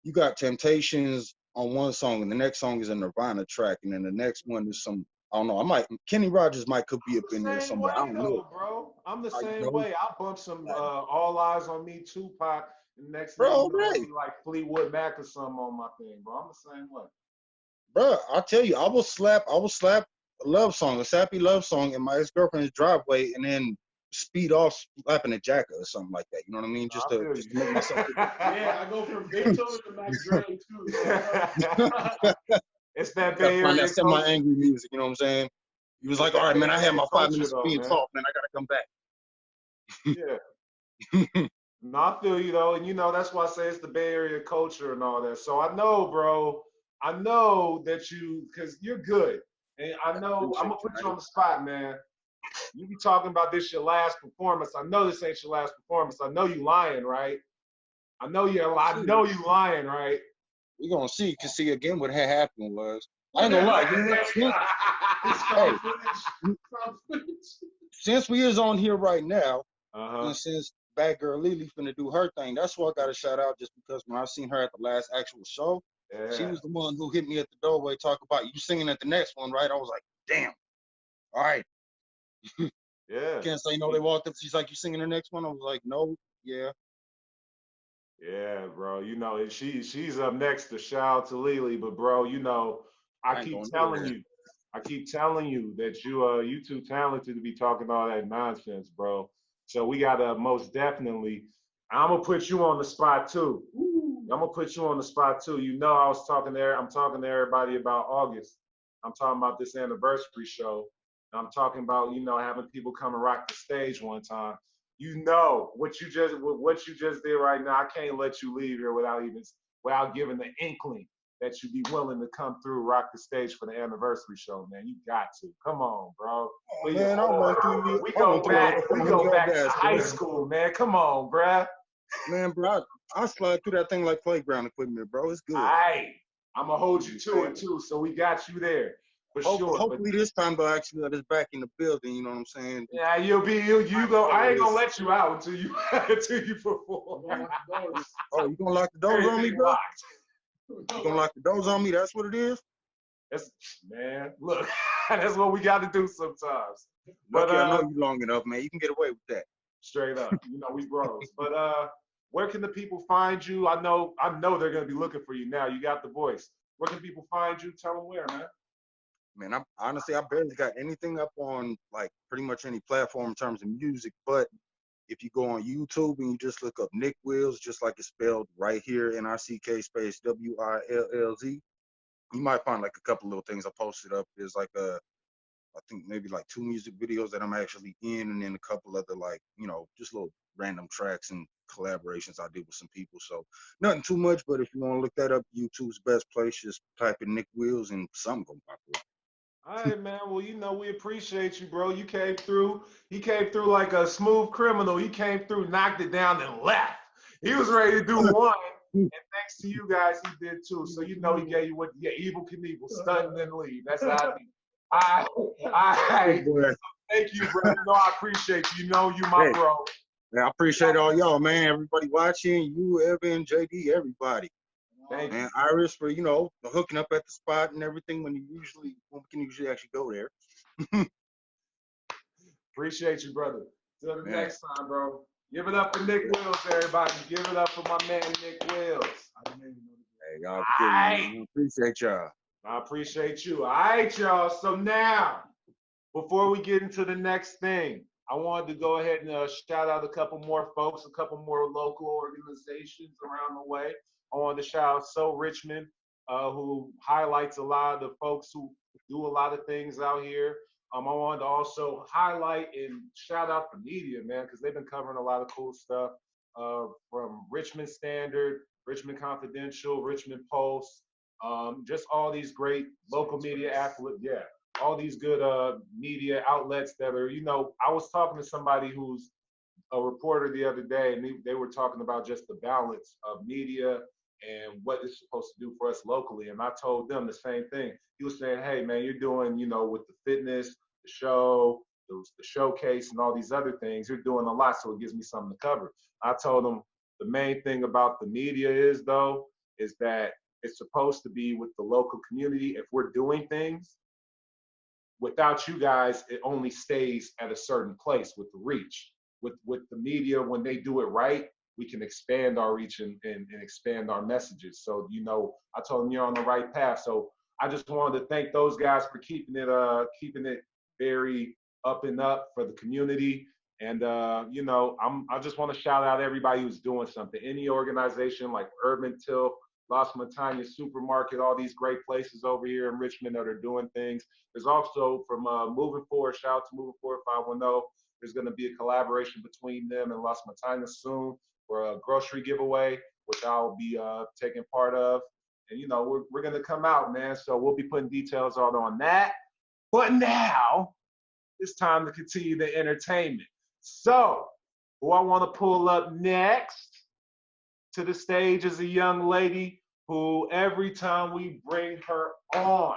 you got Temptations on one song, and the next song is a Nirvana track, and then the next one is some, I don't know, Kenny Rogers could be up in there somewhere. I don't know. Bro. I'm the same way. I'll bump some All Eyes on Me, Tupac, and next thing bro, you know, it'll be like Fleetwood Mac or something on my thing, bro. I'm the same way. Bro, I'll tell you, I will slap a love song, a sappy love song in my ex-girlfriend's driveway and then speed off slapping a jacket or something like that. You know what I mean? Just to make myself Yeah, I go from Beethoven to Max Gray too. It's that Bay Area. That's semi-angry music, you know what I'm saying? He was like, all right, man, I had my 5 minutes of being soft, man. I gotta come back. Yeah. No, I feel you though, and that's why I say it's the Bay Area culture and all that. So I know, bro. I know that because you're good. And I know I'm gonna put you on the spot, man. You be talking about this your last performance. I know this ain't your last performance. I know you lying, right? I know you lying, right? We gonna see. Cause see again, what had happened was I ain't gonna lie. Since we is on here right now, and since Bad Girl Lily finna do her thing, that's why I got to shout out just because when I seen her at the last actual show. Yeah. She was the one who hit me at the doorway, talk about you singing at the next one, right? I was like, damn. All right. Yeah. Can't say no. They walked up. She's like, you singing the next one? I was like, no. Yeah. Yeah, bro. She's up next to shout out to Lily, but bro, I keep telling you that you too talented to be talking all that nonsense, bro. So we gotta most definitely. I'm gonna put you on the spot too. I'm gonna put you on the spot too. You know, I'm talking to everybody about August. I'm talking about this anniversary show. I'm talking about, you know, having people come and rock the stage one time. You know what you just did right now. I can't let you leave here without giving the inkling that you'd be willing to come through, rock the stage for the anniversary show, man. You got to. Come on, bro. Oh, man, I went through. We go back to high school, man. Come on, bruh. Man, bro, I slide through that thing like playground equipment, bro. It's good. All right. I'm going to hold you to it, too. So we got you there. For sure. Hopefully this time they'll actually let us back in the building, you know what I'm saying? Yeah, you go. I ain't going to let you out until you perform. Oh, you going to lock the doors on me, bro? You going to lock the doors on me? That's what it is? Man, look, that's what we got to do sometimes. But I know you long enough, man. You can get away with that. Straight up. You know, we bros. But where can the people find you? I know they're going to be looking for you now. You got the voice. Where can people find you? Tell them where, man. Man, I barely got anything up on like pretty much any platform in terms of music, but if you go on YouTube and you just look up Nick Wills, just like it's spelled right here, NICK space WILLZ, you might find like a couple little things I posted up. There's like I think maybe like 2 music videos that I'm actually in, and then a couple other like, you know, just little random tracks and collaborations I did with some people. So nothing too much, but if you want to look that up, YouTube's best place, just type in Nick Wills and something gonna pop up. All right, man. Well, you know, we appreciate you, bro. You came through. He came through like a smooth criminal. He came through, knocked it down, and left. He was ready to do one. And thanks to you guys, he did too. So, you know, he gave you what, yeah, Evil Knievel, stunt and then leave. That's how I do. Thank you, bro. You know, I appreciate you. You know, you my bro. Yeah, I appreciate all y'all, man. Everybody watching, you, Evan, JD, everybody. Thank you. Iris for, you know, hooking up at the spot and everything when we can usually actually go there. Appreciate you, brother. Till the next time, bro. Give it up for Nick Wills, everybody. Give it up for my man, Nick Wills. Hey, y'all, I appreciate y'all. I appreciate you. All right, y'all. So now, before we get into the next thing, I wanted to go ahead and shout out a couple more folks, a couple more local organizations around the way. I wanted to shout out So Richmond, who highlights a lot of the folks who do a lot of things out here. I wanted to also highlight and shout out the media, man, because they've been covering a lot of cool stuff from Richmond Standard, Richmond Confidential, Richmond Post, just all these great local media outlets. Yeah, all these good media outlets that are, you know, I was talking to somebody who's a reporter the other day, and they were talking about just the balance of media and what it's supposed to do for us locally. And I told them the same thing. He was saying, hey, man, you're doing, you know, with the fitness, the show, the showcase, and all these other things, you're doing a lot, so it gives me something to cover. I told him the main thing about the media is that it's supposed to be with the local community. If we're doing things, without you guys, it only stays at a certain place with the reach. With the media, when they do it right, we can expand our reach and expand our messages. So, you know, I told them you're on the right path. So I just wanted to thank those guys for keeping it very up and up for the community. And, you know, I just want to shout out everybody who's doing something. Any organization like Urban Tilth, Las Montañas Supermarket, all these great places over here in Richmond that are doing things. There's also from Moving Forward, shout out to Moving Forward 510. There's going to be a collaboration between them and Las Montañas soon for a grocery giveaway, which I'll be taking part of. And, you know, we're going to come out, man. So we'll be putting details out on that. But now it's time to continue the entertainment. So who I want to pull up next to the stage is a young lady who every time we bring her on,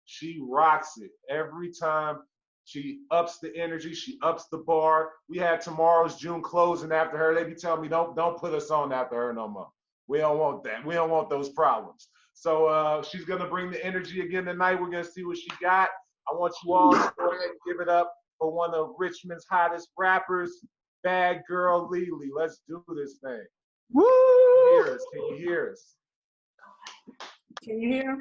she rocks it. Every time she ups the energy, she ups the bar. We had Tomorrow's June closing after her. They be telling me, don't put us on after her no more. We don't want that. We don't want those problems. So she's going to bring the energy again tonight. We're going to see what she got. I want you all to go ahead and give it up for one of Richmond's hottest rappers, Bad Girl Lily. Let's do this thing. Woo! Can you hear us? Can you hear?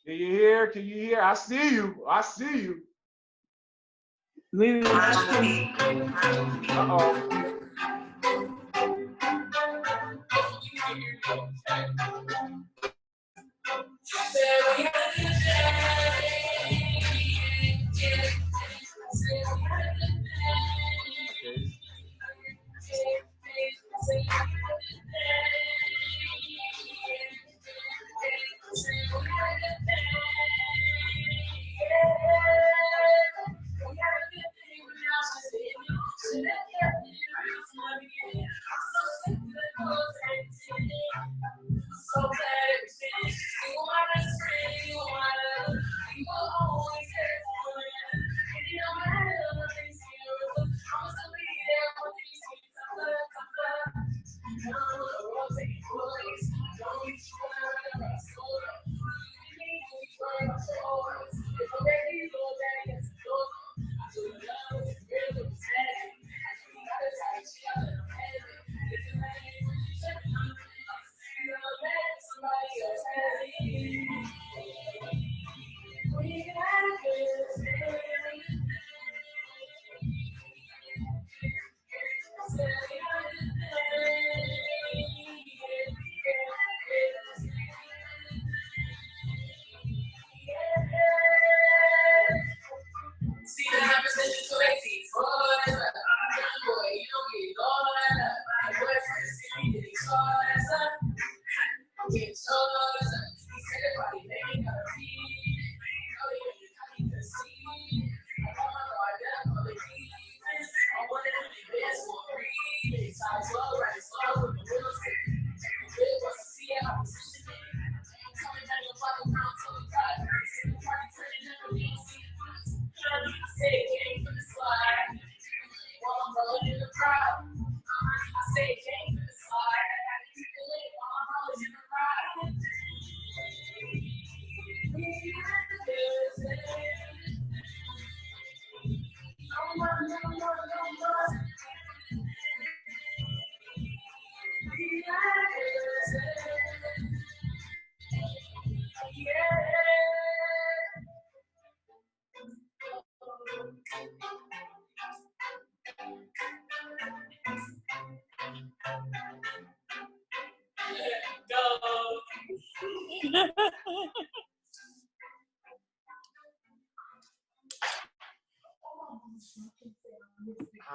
Can you hear? Can you hear? I see you. I see you. Uh-oh.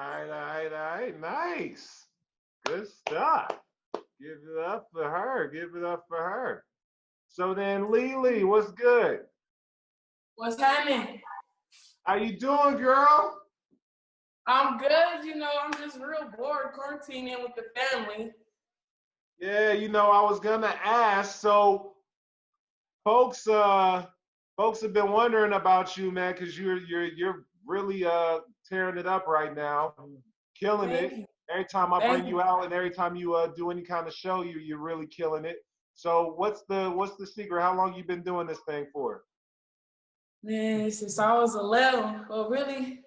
All right. Nice. Good stuff. Give it up for her. Give it up for her. So then, Lily, what's good? What's happening? How you doing, girl? I'm good. I'm just real bored quarantining with the family. Yeah, I was gonna ask. So, folks have been wondering about you, man, because you're really tearing it up right now, killing Thank it. you. Every time I Thank bring you. you out, and every time you do any kind of show, you're really killing it. So, what's the secret? How long you been doing this thing for? Man, since I was 11, but really,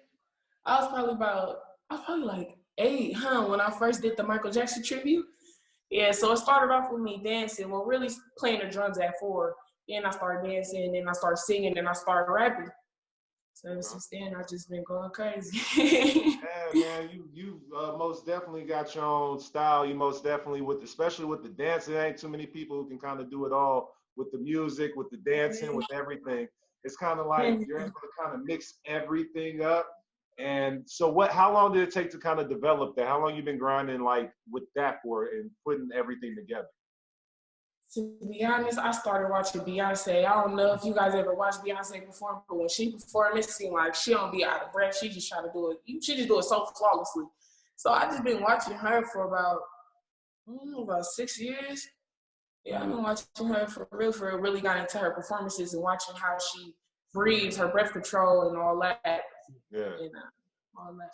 I was probably like 8, when I first did the Michael Jackson tribute. Yeah, so it started off with me dancing. Well, really playing the drums at 4. Then I started dancing, then I started singing, then I started rapping. So ever since then, I've just been going crazy. Yeah, man, you most definitely got your own style. You most definitely especially with the dancing. There ain't too many people who can kind of do it all with the music, with the dancing, with everything. It's kind of like you're able to kind of mix everything up. And so, how long did it take to kind of develop that? How long you been grinding like with that for and putting everything together? To be honest, I started watching Beyonce. I don't know if you guys ever watched Beyonce perform, but when she performed, it seemed like she don't be out of breath. She just try to do it. She just do it so flawlessly. So I just been watching her for about 6 years. Yeah, I've been watching her for real. Really got into her performances and watching how she breathes, her breath control, and all that. Yeah. And all that.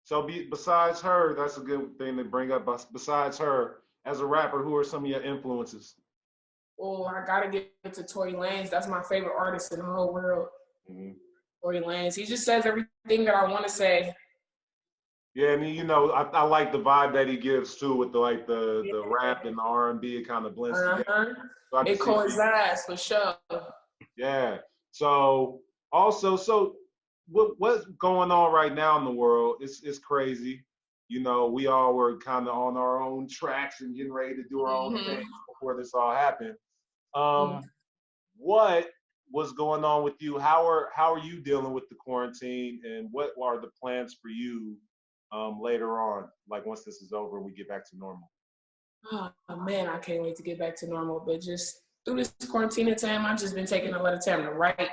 So besides her, that's a good thing to bring up. Besides her, as a rapper, who are some of your influences? Oh, I gotta get to Tory Lanez. That's my favorite artist in the whole world. Mm-hmm. Tory Lanez. He just says everything that I want to say. Yeah, and I like the vibe that he gives too, with the rap and the R&B. It kind of blends together. So It coincides for sure. Yeah. So also, so what's going on right now in the world? It's crazy. You know, we all were kind of on our own tracks and getting ready to do our own thing before this all happened. What was going on with you? How are you dealing with the quarantine, and what are the plans for you later on? Like once this is over, we get back to normal. Oh man, I can't wait to get back to normal. But just through this quarantine time, I've just been taking a lot of time to write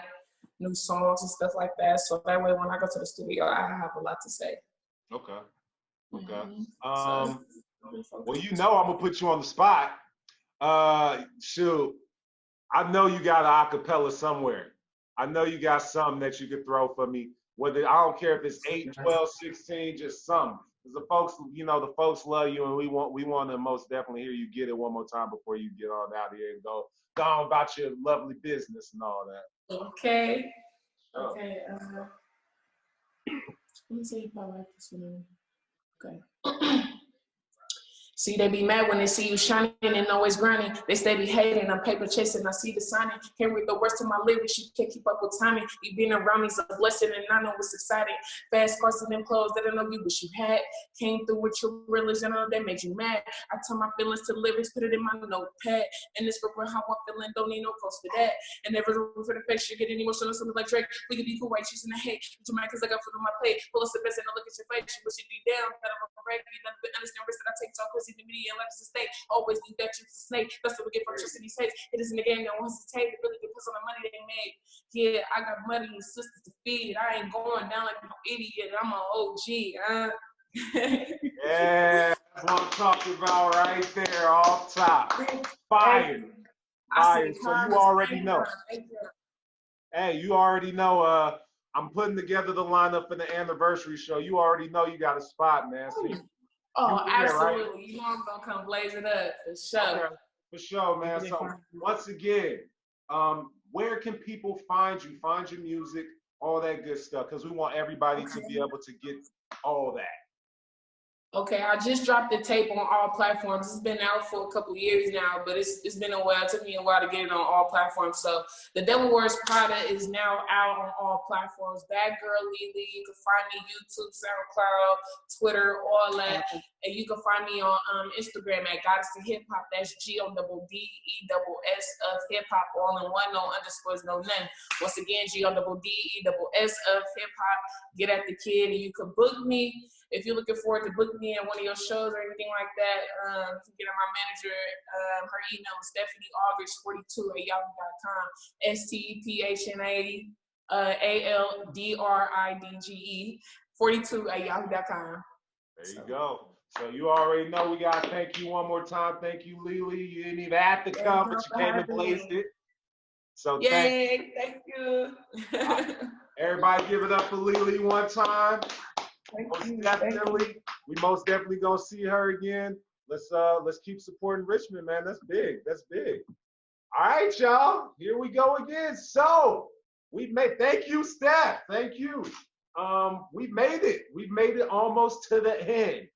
new songs and stuff like that. So that way, when I go to the studio, I have a lot to say. Okay. Okay. So, Well, you know, I'm gonna put you on the spot. Shoot, I know you got an acapella somewhere. I know you got something that you could throw for me. Whether I don't care if it's 8, 12, 16, just something. Because the folks, you know, the folks love you, and we want to most definitely hear you get it one more time before you get on out here and go on about your lovely business and all that. Okay. Oh. Okay. Let me see if I like this one. Okay. See, they be mad when they see you shining and always grinding. They stay be hating, I'm paper chasing, I see the signing. Can't read the words to my lyrics, you can't keep up with timing. You being around me's a blessing and I know it's exciting. Fast cars and them clothes that I know you wish you had. Came through with your religion, I know that made you mad. I turn my feelings to lyrics, put it in my notepad. And it's for how I'm feeling, don't need no post for that. And never room for the face, you're getting emotional, something like Drake. We could be cool, right, choosing to hate. But you're mad cause I got food on my plate. Pull us the best and I look at your face, you wish you'd be down. That I'm a break, you never understand risks that I take, talk crazy to me and life is a state. Always think that you're a snake. That's what we get from trusting these hates. It isn't a game that wants to take. It really depends on the money they made. Yeah, I got money and sisters to feed. I ain't going down like no idiot. I'm an OG. Yeah, that's what I'm talking about right there, off top. Fire. Fire. So you already know. Hey, you already know. I'm putting together the lineup for the anniversary show. You already know you got a spot, man. So you absolutely. Right? You know I'm gonna come blaze it up for sure. Okay. For sure, man. So once again, where can people find you? Find your music, all that good stuff, because we want everybody to be able to get all that. Okay, I just dropped the tape on all platforms. It's been out for a couple years now, but it's been a while. It took me a while to get it on all platforms. So The Devil Wears Prada is now out on all platforms. Bad Girl Lily, you can find me YouTube, SoundCloud, Twitter, all that. And you can find me on Instagram at Goddess of Hip Hop. That's GODDESS of Hip Hop, all in one, no underscores, no none. Once again, GODDESS of Hip Hop. Get at the kid, and you can book me. If you're looking forward to booking me at one of your shows or anything like that, you can get on my manager. Her email is StephanieAldridge42@yahoo.com. StephanieAldridge 42@yahoo.com. There you go. So you already know we gotta thank you one more time. Thank you, Lily. You didn't even have to come, but you came and blazed it. So yay, thank you. Everybody give it up for Lily one time. We most definitely gonna see her again. Let's keep supporting Richmond, man. That's big. That's big. All right, y'all. Here we go again. So thank you, Steph. Thank you. We made it. We made it almost to the end.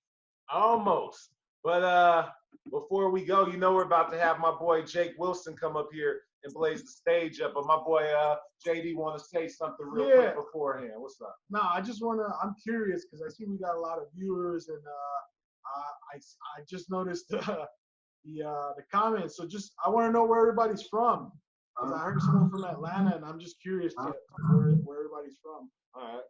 Almost. But before we go, you know we're about to have my boy Jake Wilson come up here and blaze the stage up. But my boy JD want to say something real quick beforehand. What's up? No, I'm curious because I see we got a lot of viewers, and I just noticed the comments. So I want to know where everybody's from. Because I heard someone from Atlanta, and I'm just curious to where everybody's from. All right.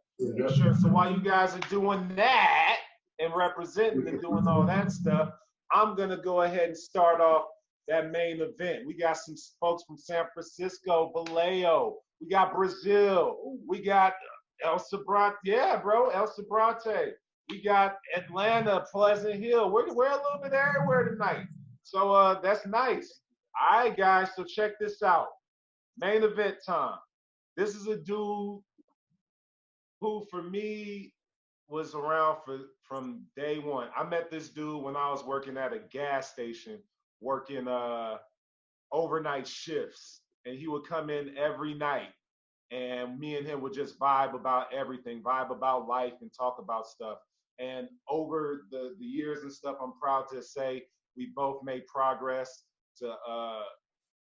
Sure. So while you guys are doing that and representing and doing all that stuff, I'm gonna go ahead and start off that main event. We got some folks from San Francisco, Vallejo. We got Brazil. We got El Sobrante. Yeah, bro, El Sobrante. We got Atlanta, Pleasant Hill. We're a little bit everywhere tonight. So that's nice. All right, guys, so check this out. Main event time. This is a dude who, for me, was around from day one. I met this dude when I was working at a gas station, working overnight shifts, and he would come in every night, and me and him would just vibe about everything, vibe about life, and talk about stuff. And over the years and stuff, I'm proud to say we both made progress to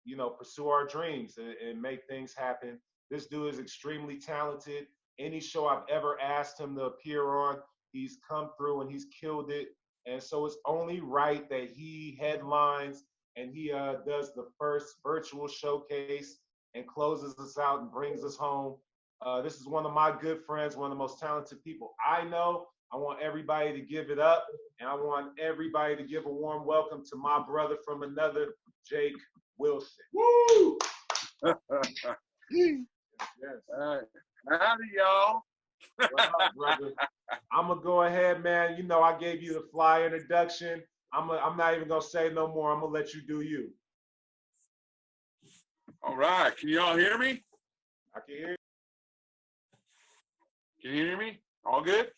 you know, pursue our dreams and make things happen. This dude is extremely talented. Any show I've ever asked him to appear on, he's come through and he's killed it. And so it's only right that he headlines and he does the first virtual showcase and closes us out and brings us home. This is one of my good friends, one of the most talented people I know. I want everybody to give it up, and I want everybody to give a warm welcome to my brother from another, Jake Wilson. Woo! Yes. Howdy, y'all. What up, brother? I'm gonna go ahead, man. You know, I gave you the fly introduction. I'm not even gonna say no more. I'm gonna let you do you. All right. Can you all hear me? I can hear you. Can you hear me? All good?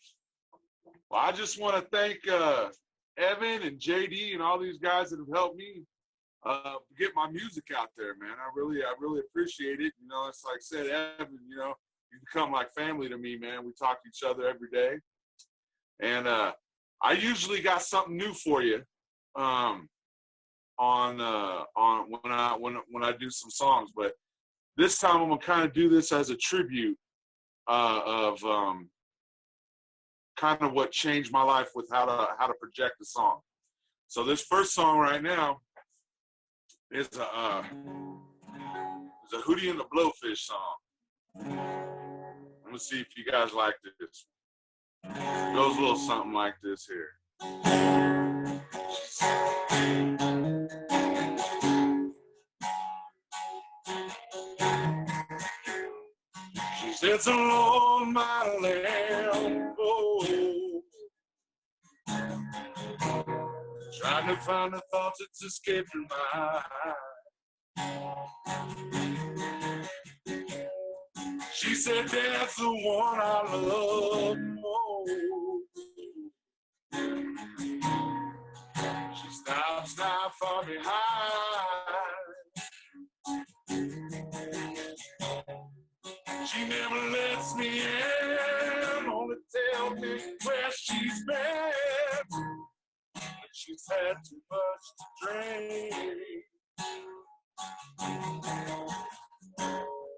Well, I just want to thank Evan and JD and all these guys that have helped me get my music out there, man. I really appreciate it. You know, it's like I said, Evan, you know, you become like family to me, man. We talk to each other every day. And I usually got something new for you on when I do some songs, but this time I'm gonna kind of do this as a tribute of kind of what changed my life with how to project a song. So this first song right now is a Hootie and the Blowfish song. I'm gonna see if you guys like this. It goes a little something like this here. She said, "So long, my lamb, oh, trying to find the thoughts that's escaping my mind." She said, "That's the one I love most." She stops not far behind. She never lets me in, only tells me where she's been. But she's had too much to drink.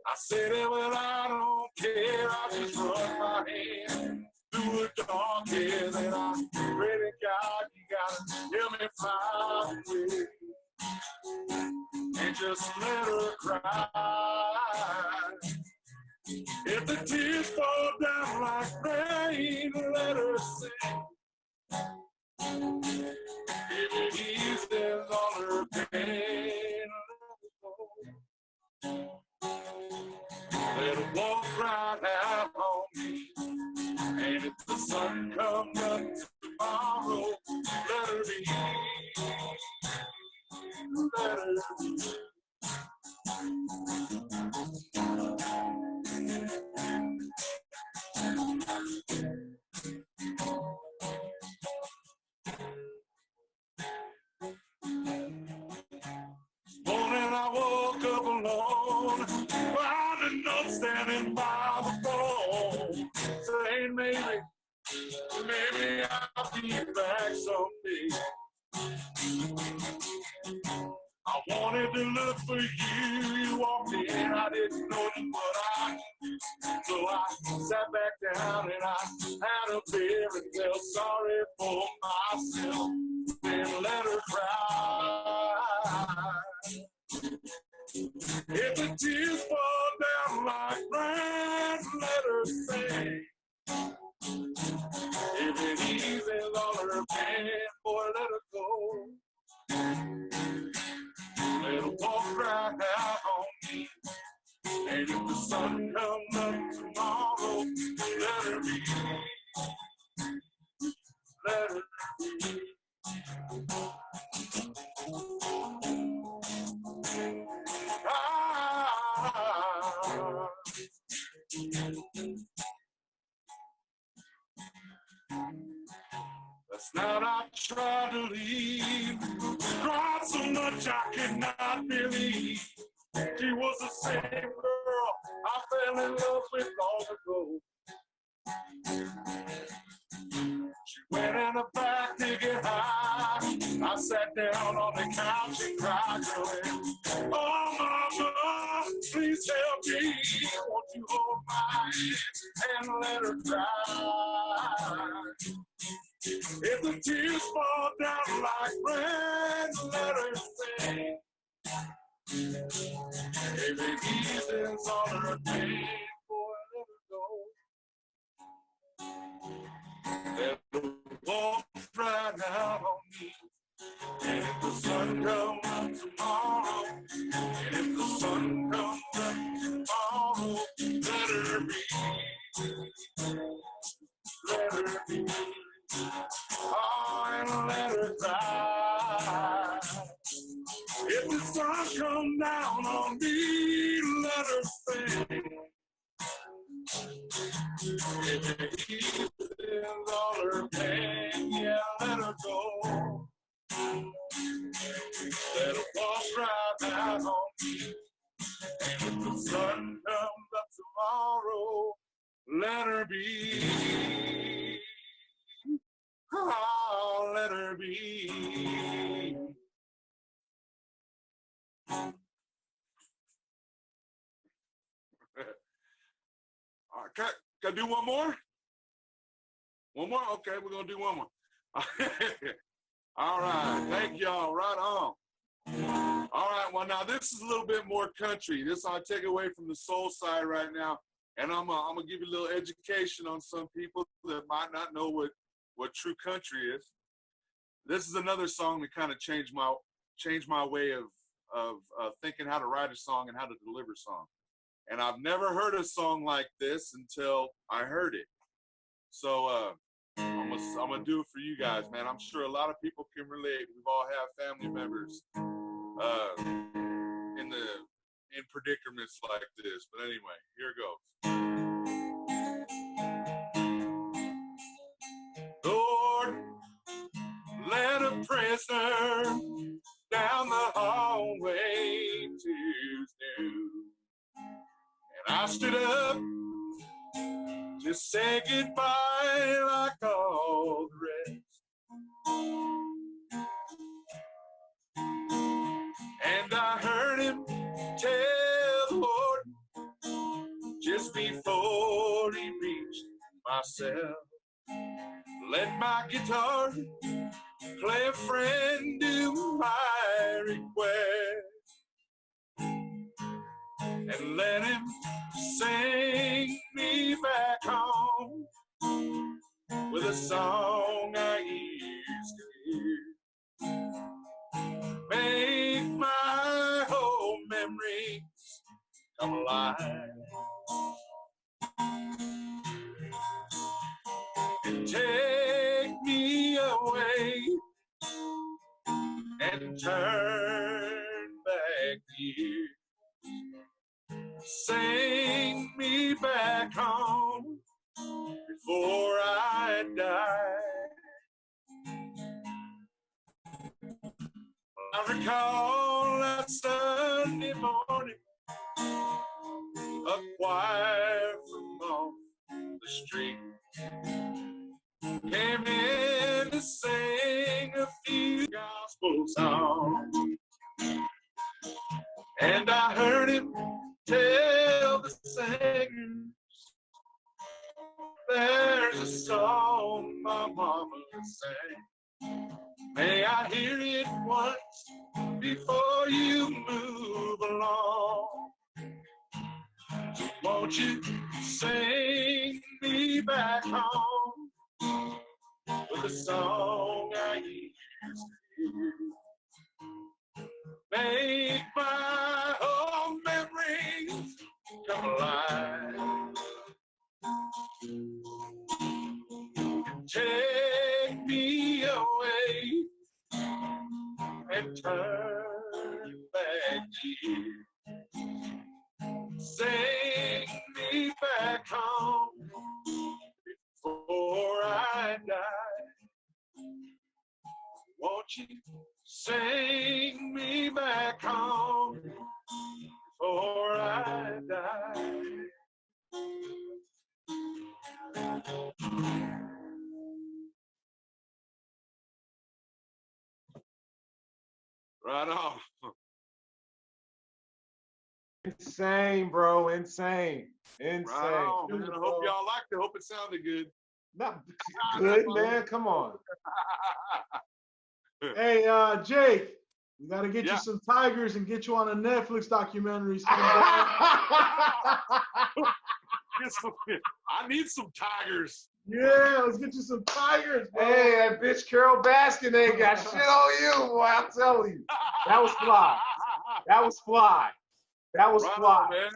I said, well, I don't care, I just run my hand through the darkness, and I pray to God you gotta help me find a way. And just let her cry. If the tears fall down like rain, let her sing. If it eases all her pain, let her walk right out on me. And if the sun comes up tomorrow, let her be. Let her be. Morning I woke up alone, found a note standing by the phone, saying maybe I'll be back someday. I wanted to look for you walked in, I didn't know what I could do. So I sat back down and I had a beer and felt sorry for myself and let her cry. If the tears fall down like rain, let her sing. If it eases all her pain, boy, let her go. Let her walk right out on me. And if the sun comes up tomorrow, let her be. Let her be. Last night I tried to leave, cried so much I could not believe. She was the same girl I fell in love with long ago. She went in the back to get high. I sat down on the couch and cried to her. Oh, and let her cry. If the tears fall down like rain, let her sing. If it eases all her pain, boy, let her go. Let her walk right out on me. And if the sun comes up tomorrow, and if the sun comes up tomorrow, let her be. Let her be. Oh, and let her cry. If the sun comes down on me, let her sing. If it eases all her pain, yeah, let her go. Let her walk right out on me. And if the sun comes up tomorrow, let her be. Oh, let her be. Can I do one more? One more? Okay, we're going to do one more. All right. Thank y'all. Right on. All right. Well, now this is a little bit more country. This I'll take away from the soul side right now. And I'm going to give you a little education on some people that might not know what true country is. This is another song that kind of changed my way of thinking how to write a song and how to deliver a song. And I've never heard a song like this until I heard it. So I'm gonna do it for you guys, man. I'm sure a lot of people can relate. We've all have family members in predicaments like this. But anyway, here it goes. Lord, let a prisoner down the hallway to you. And I stood up to say goodbye like all the rest. And I heard him tell the Lord just before he reached my cell, let my guitar play a friend to my request. And let him sing me back home with a song I used to hear. Make my whole memories come alive. And take me away and turn back the years. Sing me back home before I die. I recall that Sunday morning, a choir from off the street came in to sing a few gospel songs. And I heard him tell the singers, there's a song my mama sang. May I hear it once before you move along. So won't you sing me back home with a song I used to hear. Make my old memories come alive. Take me away and turn back the years. Sing me back home before I die. Won't you sing me back home before I die? Right on. Insane, bro. Insane. Insane. Right on, man. I hope y'all liked it. Hope it sounded good. Not good, man. Come on. Hey, Jake, we got to get you some tigers and get you on a Netflix documentary. I need some tigers. Yeah, let's get you some tigers, bro. Hey, that bitch Carol Baskin ain't got shit on you, boy. I'm telling you. That was fly. That was fly. That was Right fly. on, man.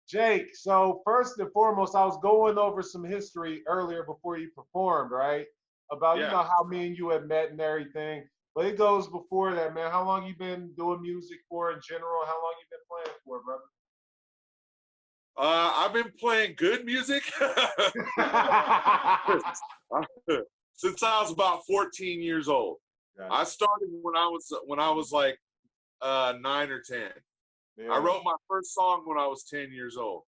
Jake, so first and foremost, I was going over some history earlier before you performed, right? About, you know, how me and you had met and everything. But it goes before that, man. How long you been doing music for in general? How long you been playing for, brother? I've been playing good music since I was about 14 years old. Gotcha. I started when I was like 9 or 10. Yeah. I wrote my first song when I was 10 years old,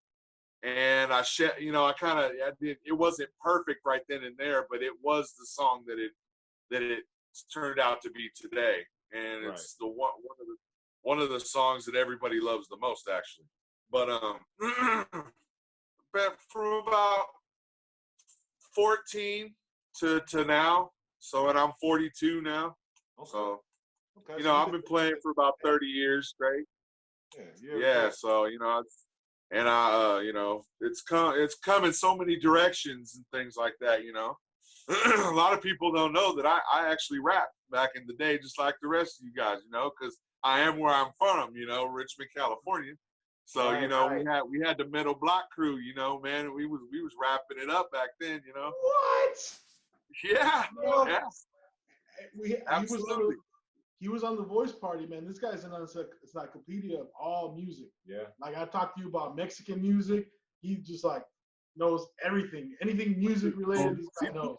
and I did. It wasn't perfect right then and there, but it was the song that it turned out to be today, and it's the one of the songs that everybody loves the most, actually. But from about 14 to now, and I'm 42 now. Okay. So, you know, I've been playing for about 30 years straight. Yeah. So, you know, you know, it's come in so many directions and things like that, you know. A lot of people don't know that I actually rapped back in the day, just like the rest of you guys, you know, because I am where I'm from, you know, Richmond, California. So, you know, we had the Metal Block crew, you know, man, we was wrapping it up back then, you know. What? Yeah. Well, yeah. Absolutely. He was on the Voice Party, man. This guy's an encyclopedia of all music. Yeah. Like I talked to you about Mexican music. He just like knows everything. Anything music related, this guy knows.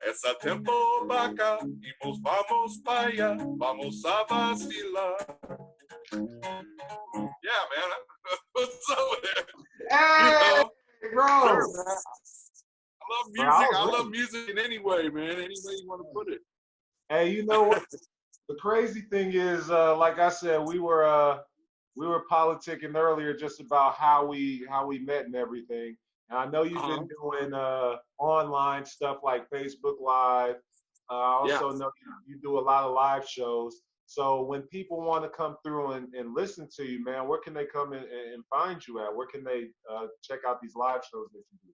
Esa tempo vaca y nos vamos para allá, vamos a vacilar. Yeah, man. What's up with that? Hey, you know, bro. Sure, man. I love music. I love music in any way, man. Any way you want to put it. Hey, you know what? The crazy thing is, like I said, we were politicking earlier just about how we met and everything. And I know you've been doing online stuff like Facebook Live. I also know you do a lot of live shows. So when people want to come through and listen to you, man, where can they come and find you at? Where can they check out these live shows that you do?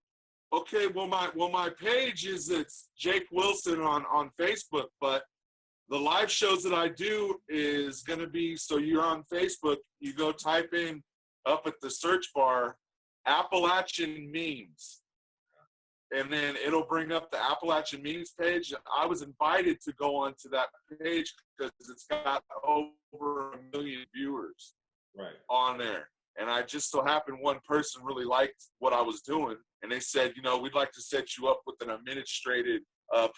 Okay, well my page it's Jake Wilson on Facebook, but the live shows that I do is going to be, so you're on Facebook, you go type in up at the search bar Appalachian Memes, and then it'll bring up the Appalachian Memes page. I was invited to go onto that page because it's got over 1 million viewers on there. And I just so happened one person really liked what I was doing, and they said, you know, we'd like to set you up with an administrative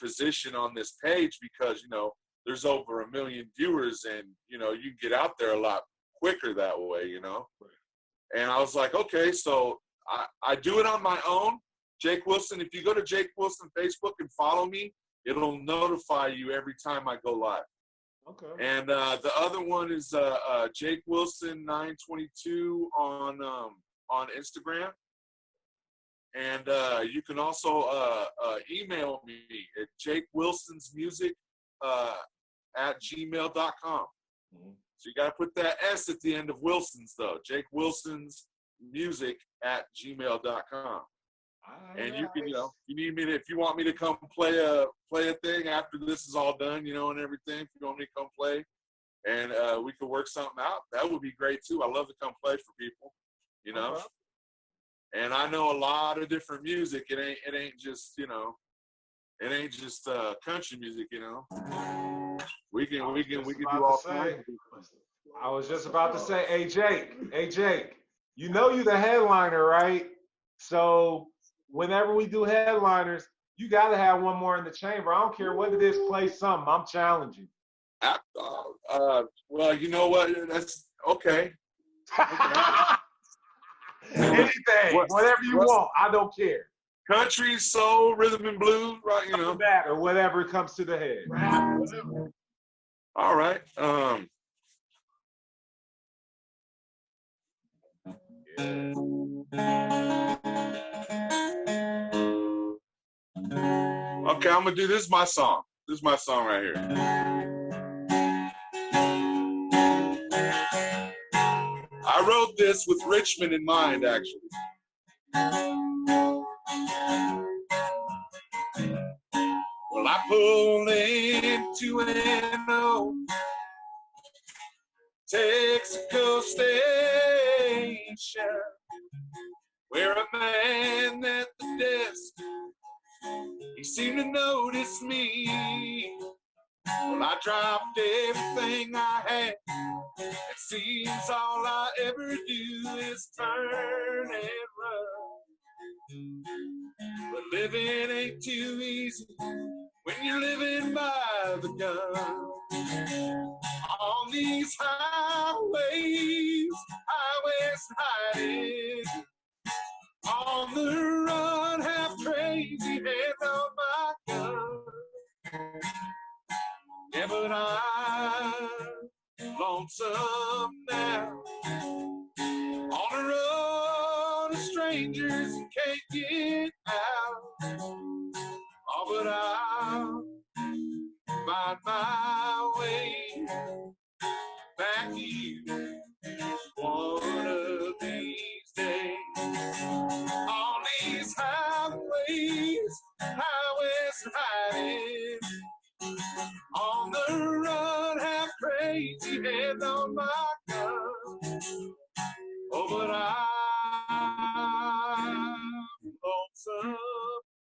position on this page because, you know, there's over 1 million viewers, and, you know, you can get out there a lot quicker that way, you know. And I was like, okay, so I do it on my own. Jake Wilson, if you go to Jake Wilson Facebook and follow me, it'll notify you every time I go live. Okay. And the other one is Jake Wilson 922 on Instagram. And you can also email me at jakewilsonsmusic at gmail.com. So you got to put that S at the end of Wilson's, though. Jake Wilson's music at gmail.com. And you can, you know, if you want me to come play a thing after this is all done, you know, and everything, if you want me to come play and we could work something out, that would be great too. I love to come play for people, you know. And I know a lot of different music. It ain't just, you know, it ain't just country music, you know. We can do all kinds of things. I was just about to say, hey Jake, you know you the headliner, right? So whenever we do headliners, you got to have one more in the chamber. I don't care what it is, play something. I'm challenging. Well, you know what? That's okay. Anything, whatever you want. I don't care. country, soul, rhythm and blues, right? You know, that or whatever comes to the head. All right. Okay, I'm gonna do this. Is my song. This is my song right here. I wrote this with Richmond in mind, actually. Well, I pulled into an old Texaco station where a man at the desk, he seemed to notice me. Well, I dropped everything I had. It seems all I ever do is turn and run. But living ain't too easy when you're living by the gun. On these highways hiding, on the run, half crazy, hands on my gun. Yeah, but I'm lonesome now. On the road to strangers who can't get out. Oh, but I'll find my way back to you one of these days. On these highways hiding, on the run, half crazy, hands on my gun. Oh, but I'm lonesome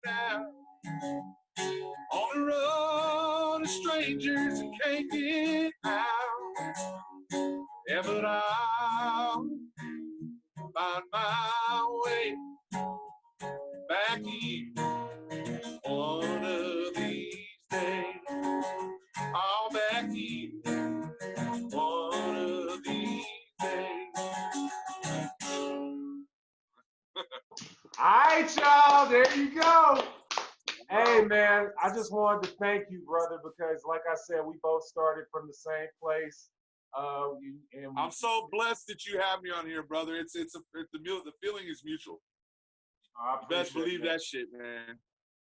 now. On the road to strangers who can't get out. Yeah, but I'll find my way back to you one of these days. I'll back to you one of these days. All right, y'all, there you go. Hey, man, I just wanted to thank you, brother, because like I said, we both started from the same place. And I'm so blessed that you have me on here, brother. The feeling is mutual. I you best believe that shit, man.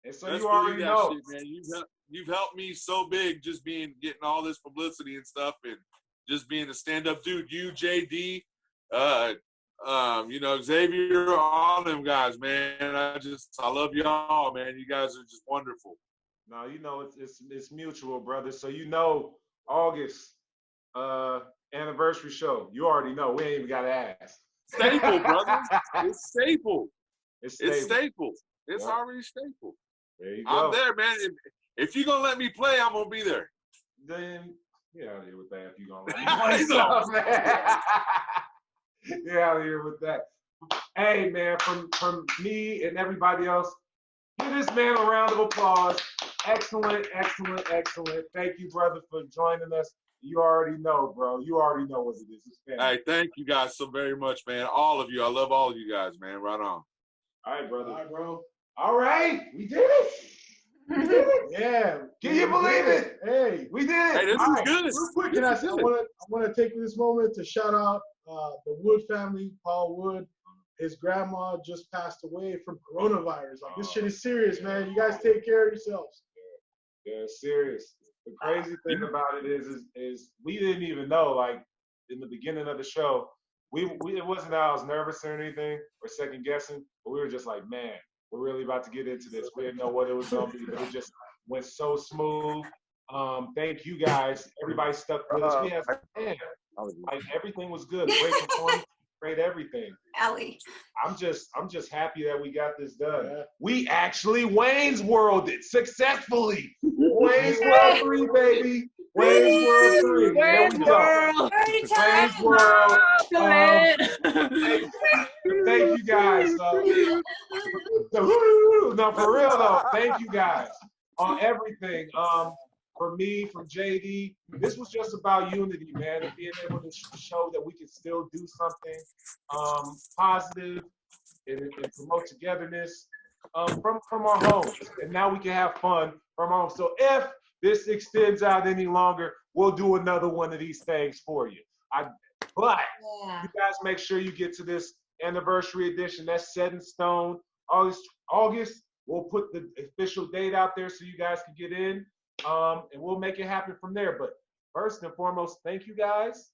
And so best you already know. shit, man. You've helped me so big, just getting all this publicity and stuff, and just being a stand-up dude. You, JD, Xavier, all them guys, man. I love y'all, man. You guys are just wonderful. No, it's mutual, brother. So August anniversary show. You already know. We ain't even got to ask. Staple, brother. It's staple. It's staple. It's already staple. There you go. I'm there, man. If you're gonna let me play, I'm gonna be there. Then get out of here with that. If you're gonna let me play something, man. Get out of here with that. Hey, man, from me and everybody else, give this man a round of applause. Excellent, excellent, excellent. Thank you, brother, for joining us. You already know, bro. You already know what it is. It's family. Hey, thank you guys so very much, man. All of you. I love all of you guys, man. Right on. All right, brother. All right, bro. All right. We did it. We did it. Yeah. Can you believe it? Hey. We did it. Hey, this is good. Real quick, I want to take this moment to shout out the Wood family, Paul Wood. His grandma just passed away from coronavirus. Like, this shit is serious, man. You guys take care of yourselves. Yeah, it's serious. The crazy thing about it is we didn't even know, like, in the beginning of the show, it wasn't that I was nervous or anything or second guessing, but we were just like, man, we're really about to get into this. We didn't know what it was going to be, but it just went so smooth. Thank you guys. Everybody stuck with us. We had, like, everything was good. Great performance, great everything. Allie. I'm just happy that we got this done. Yeah. We actually Wayne's World it successfully. Wayne's World 3, baby. Wayne's World 3. Wayne's World. Wayne's World. Thank you guys. No, for real though. Thank you guys on everything. For me, from JD, this was just about unity, man, and being able to show that we can still do something positive and promote togetherness. from our homes, and now we can have fun from home. So if this extends out any longer, we'll do another one of these things for you. But you guys make sure you get to this anniversary edition. That's set in stone. August. We'll put the official date out there so you guys can get in, and we'll make it happen from there. But first and foremost, thank you guys.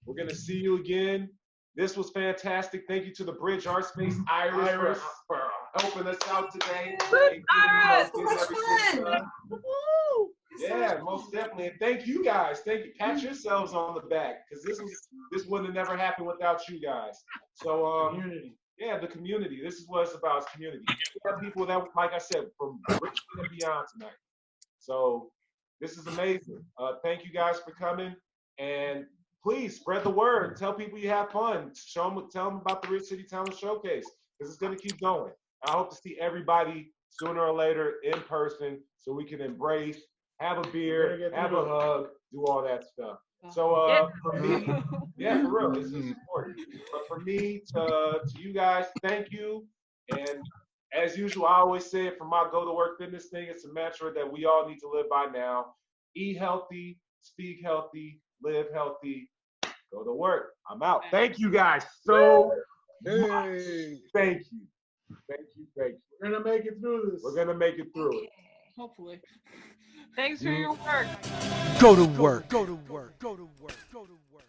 We're gonna see you again. This was fantastic. Thank you to the Bridge Art Space Iris for helping us out today. Iris, so much fun. Yeah, most definitely. And thank you guys. Thank you. Pat yourselves on the back, because this wouldn't have never happened without you guys. So Community. Yeah, the community. This is what it's about, is community. We have people that, like I said, from Richmond and beyond tonight. So this is amazing. Thank you guys for coming, and please spread the word. Tell people you have fun. Tell them about the Rich City Talent Showcase, because it's going to keep going. I hope to see everybody sooner or later in person, so we can embrace, have a beer, have a hug, do all that stuff. So for me, yeah, for real, this is important. But for me, to you guys, thank you. And as usual, I always say it, for my go to work fitness thing, it's a mantra that we all need to live by now. Eat healthy, speak healthy, live healthy, go to work. I'm out. Thank you guys so much. Thank you. Thank you. Thank you. We're gonna make it through this. We're gonna make it through it. Hopefully. Thanks for your work. Go to work. Go to work. Go to work. Go to work.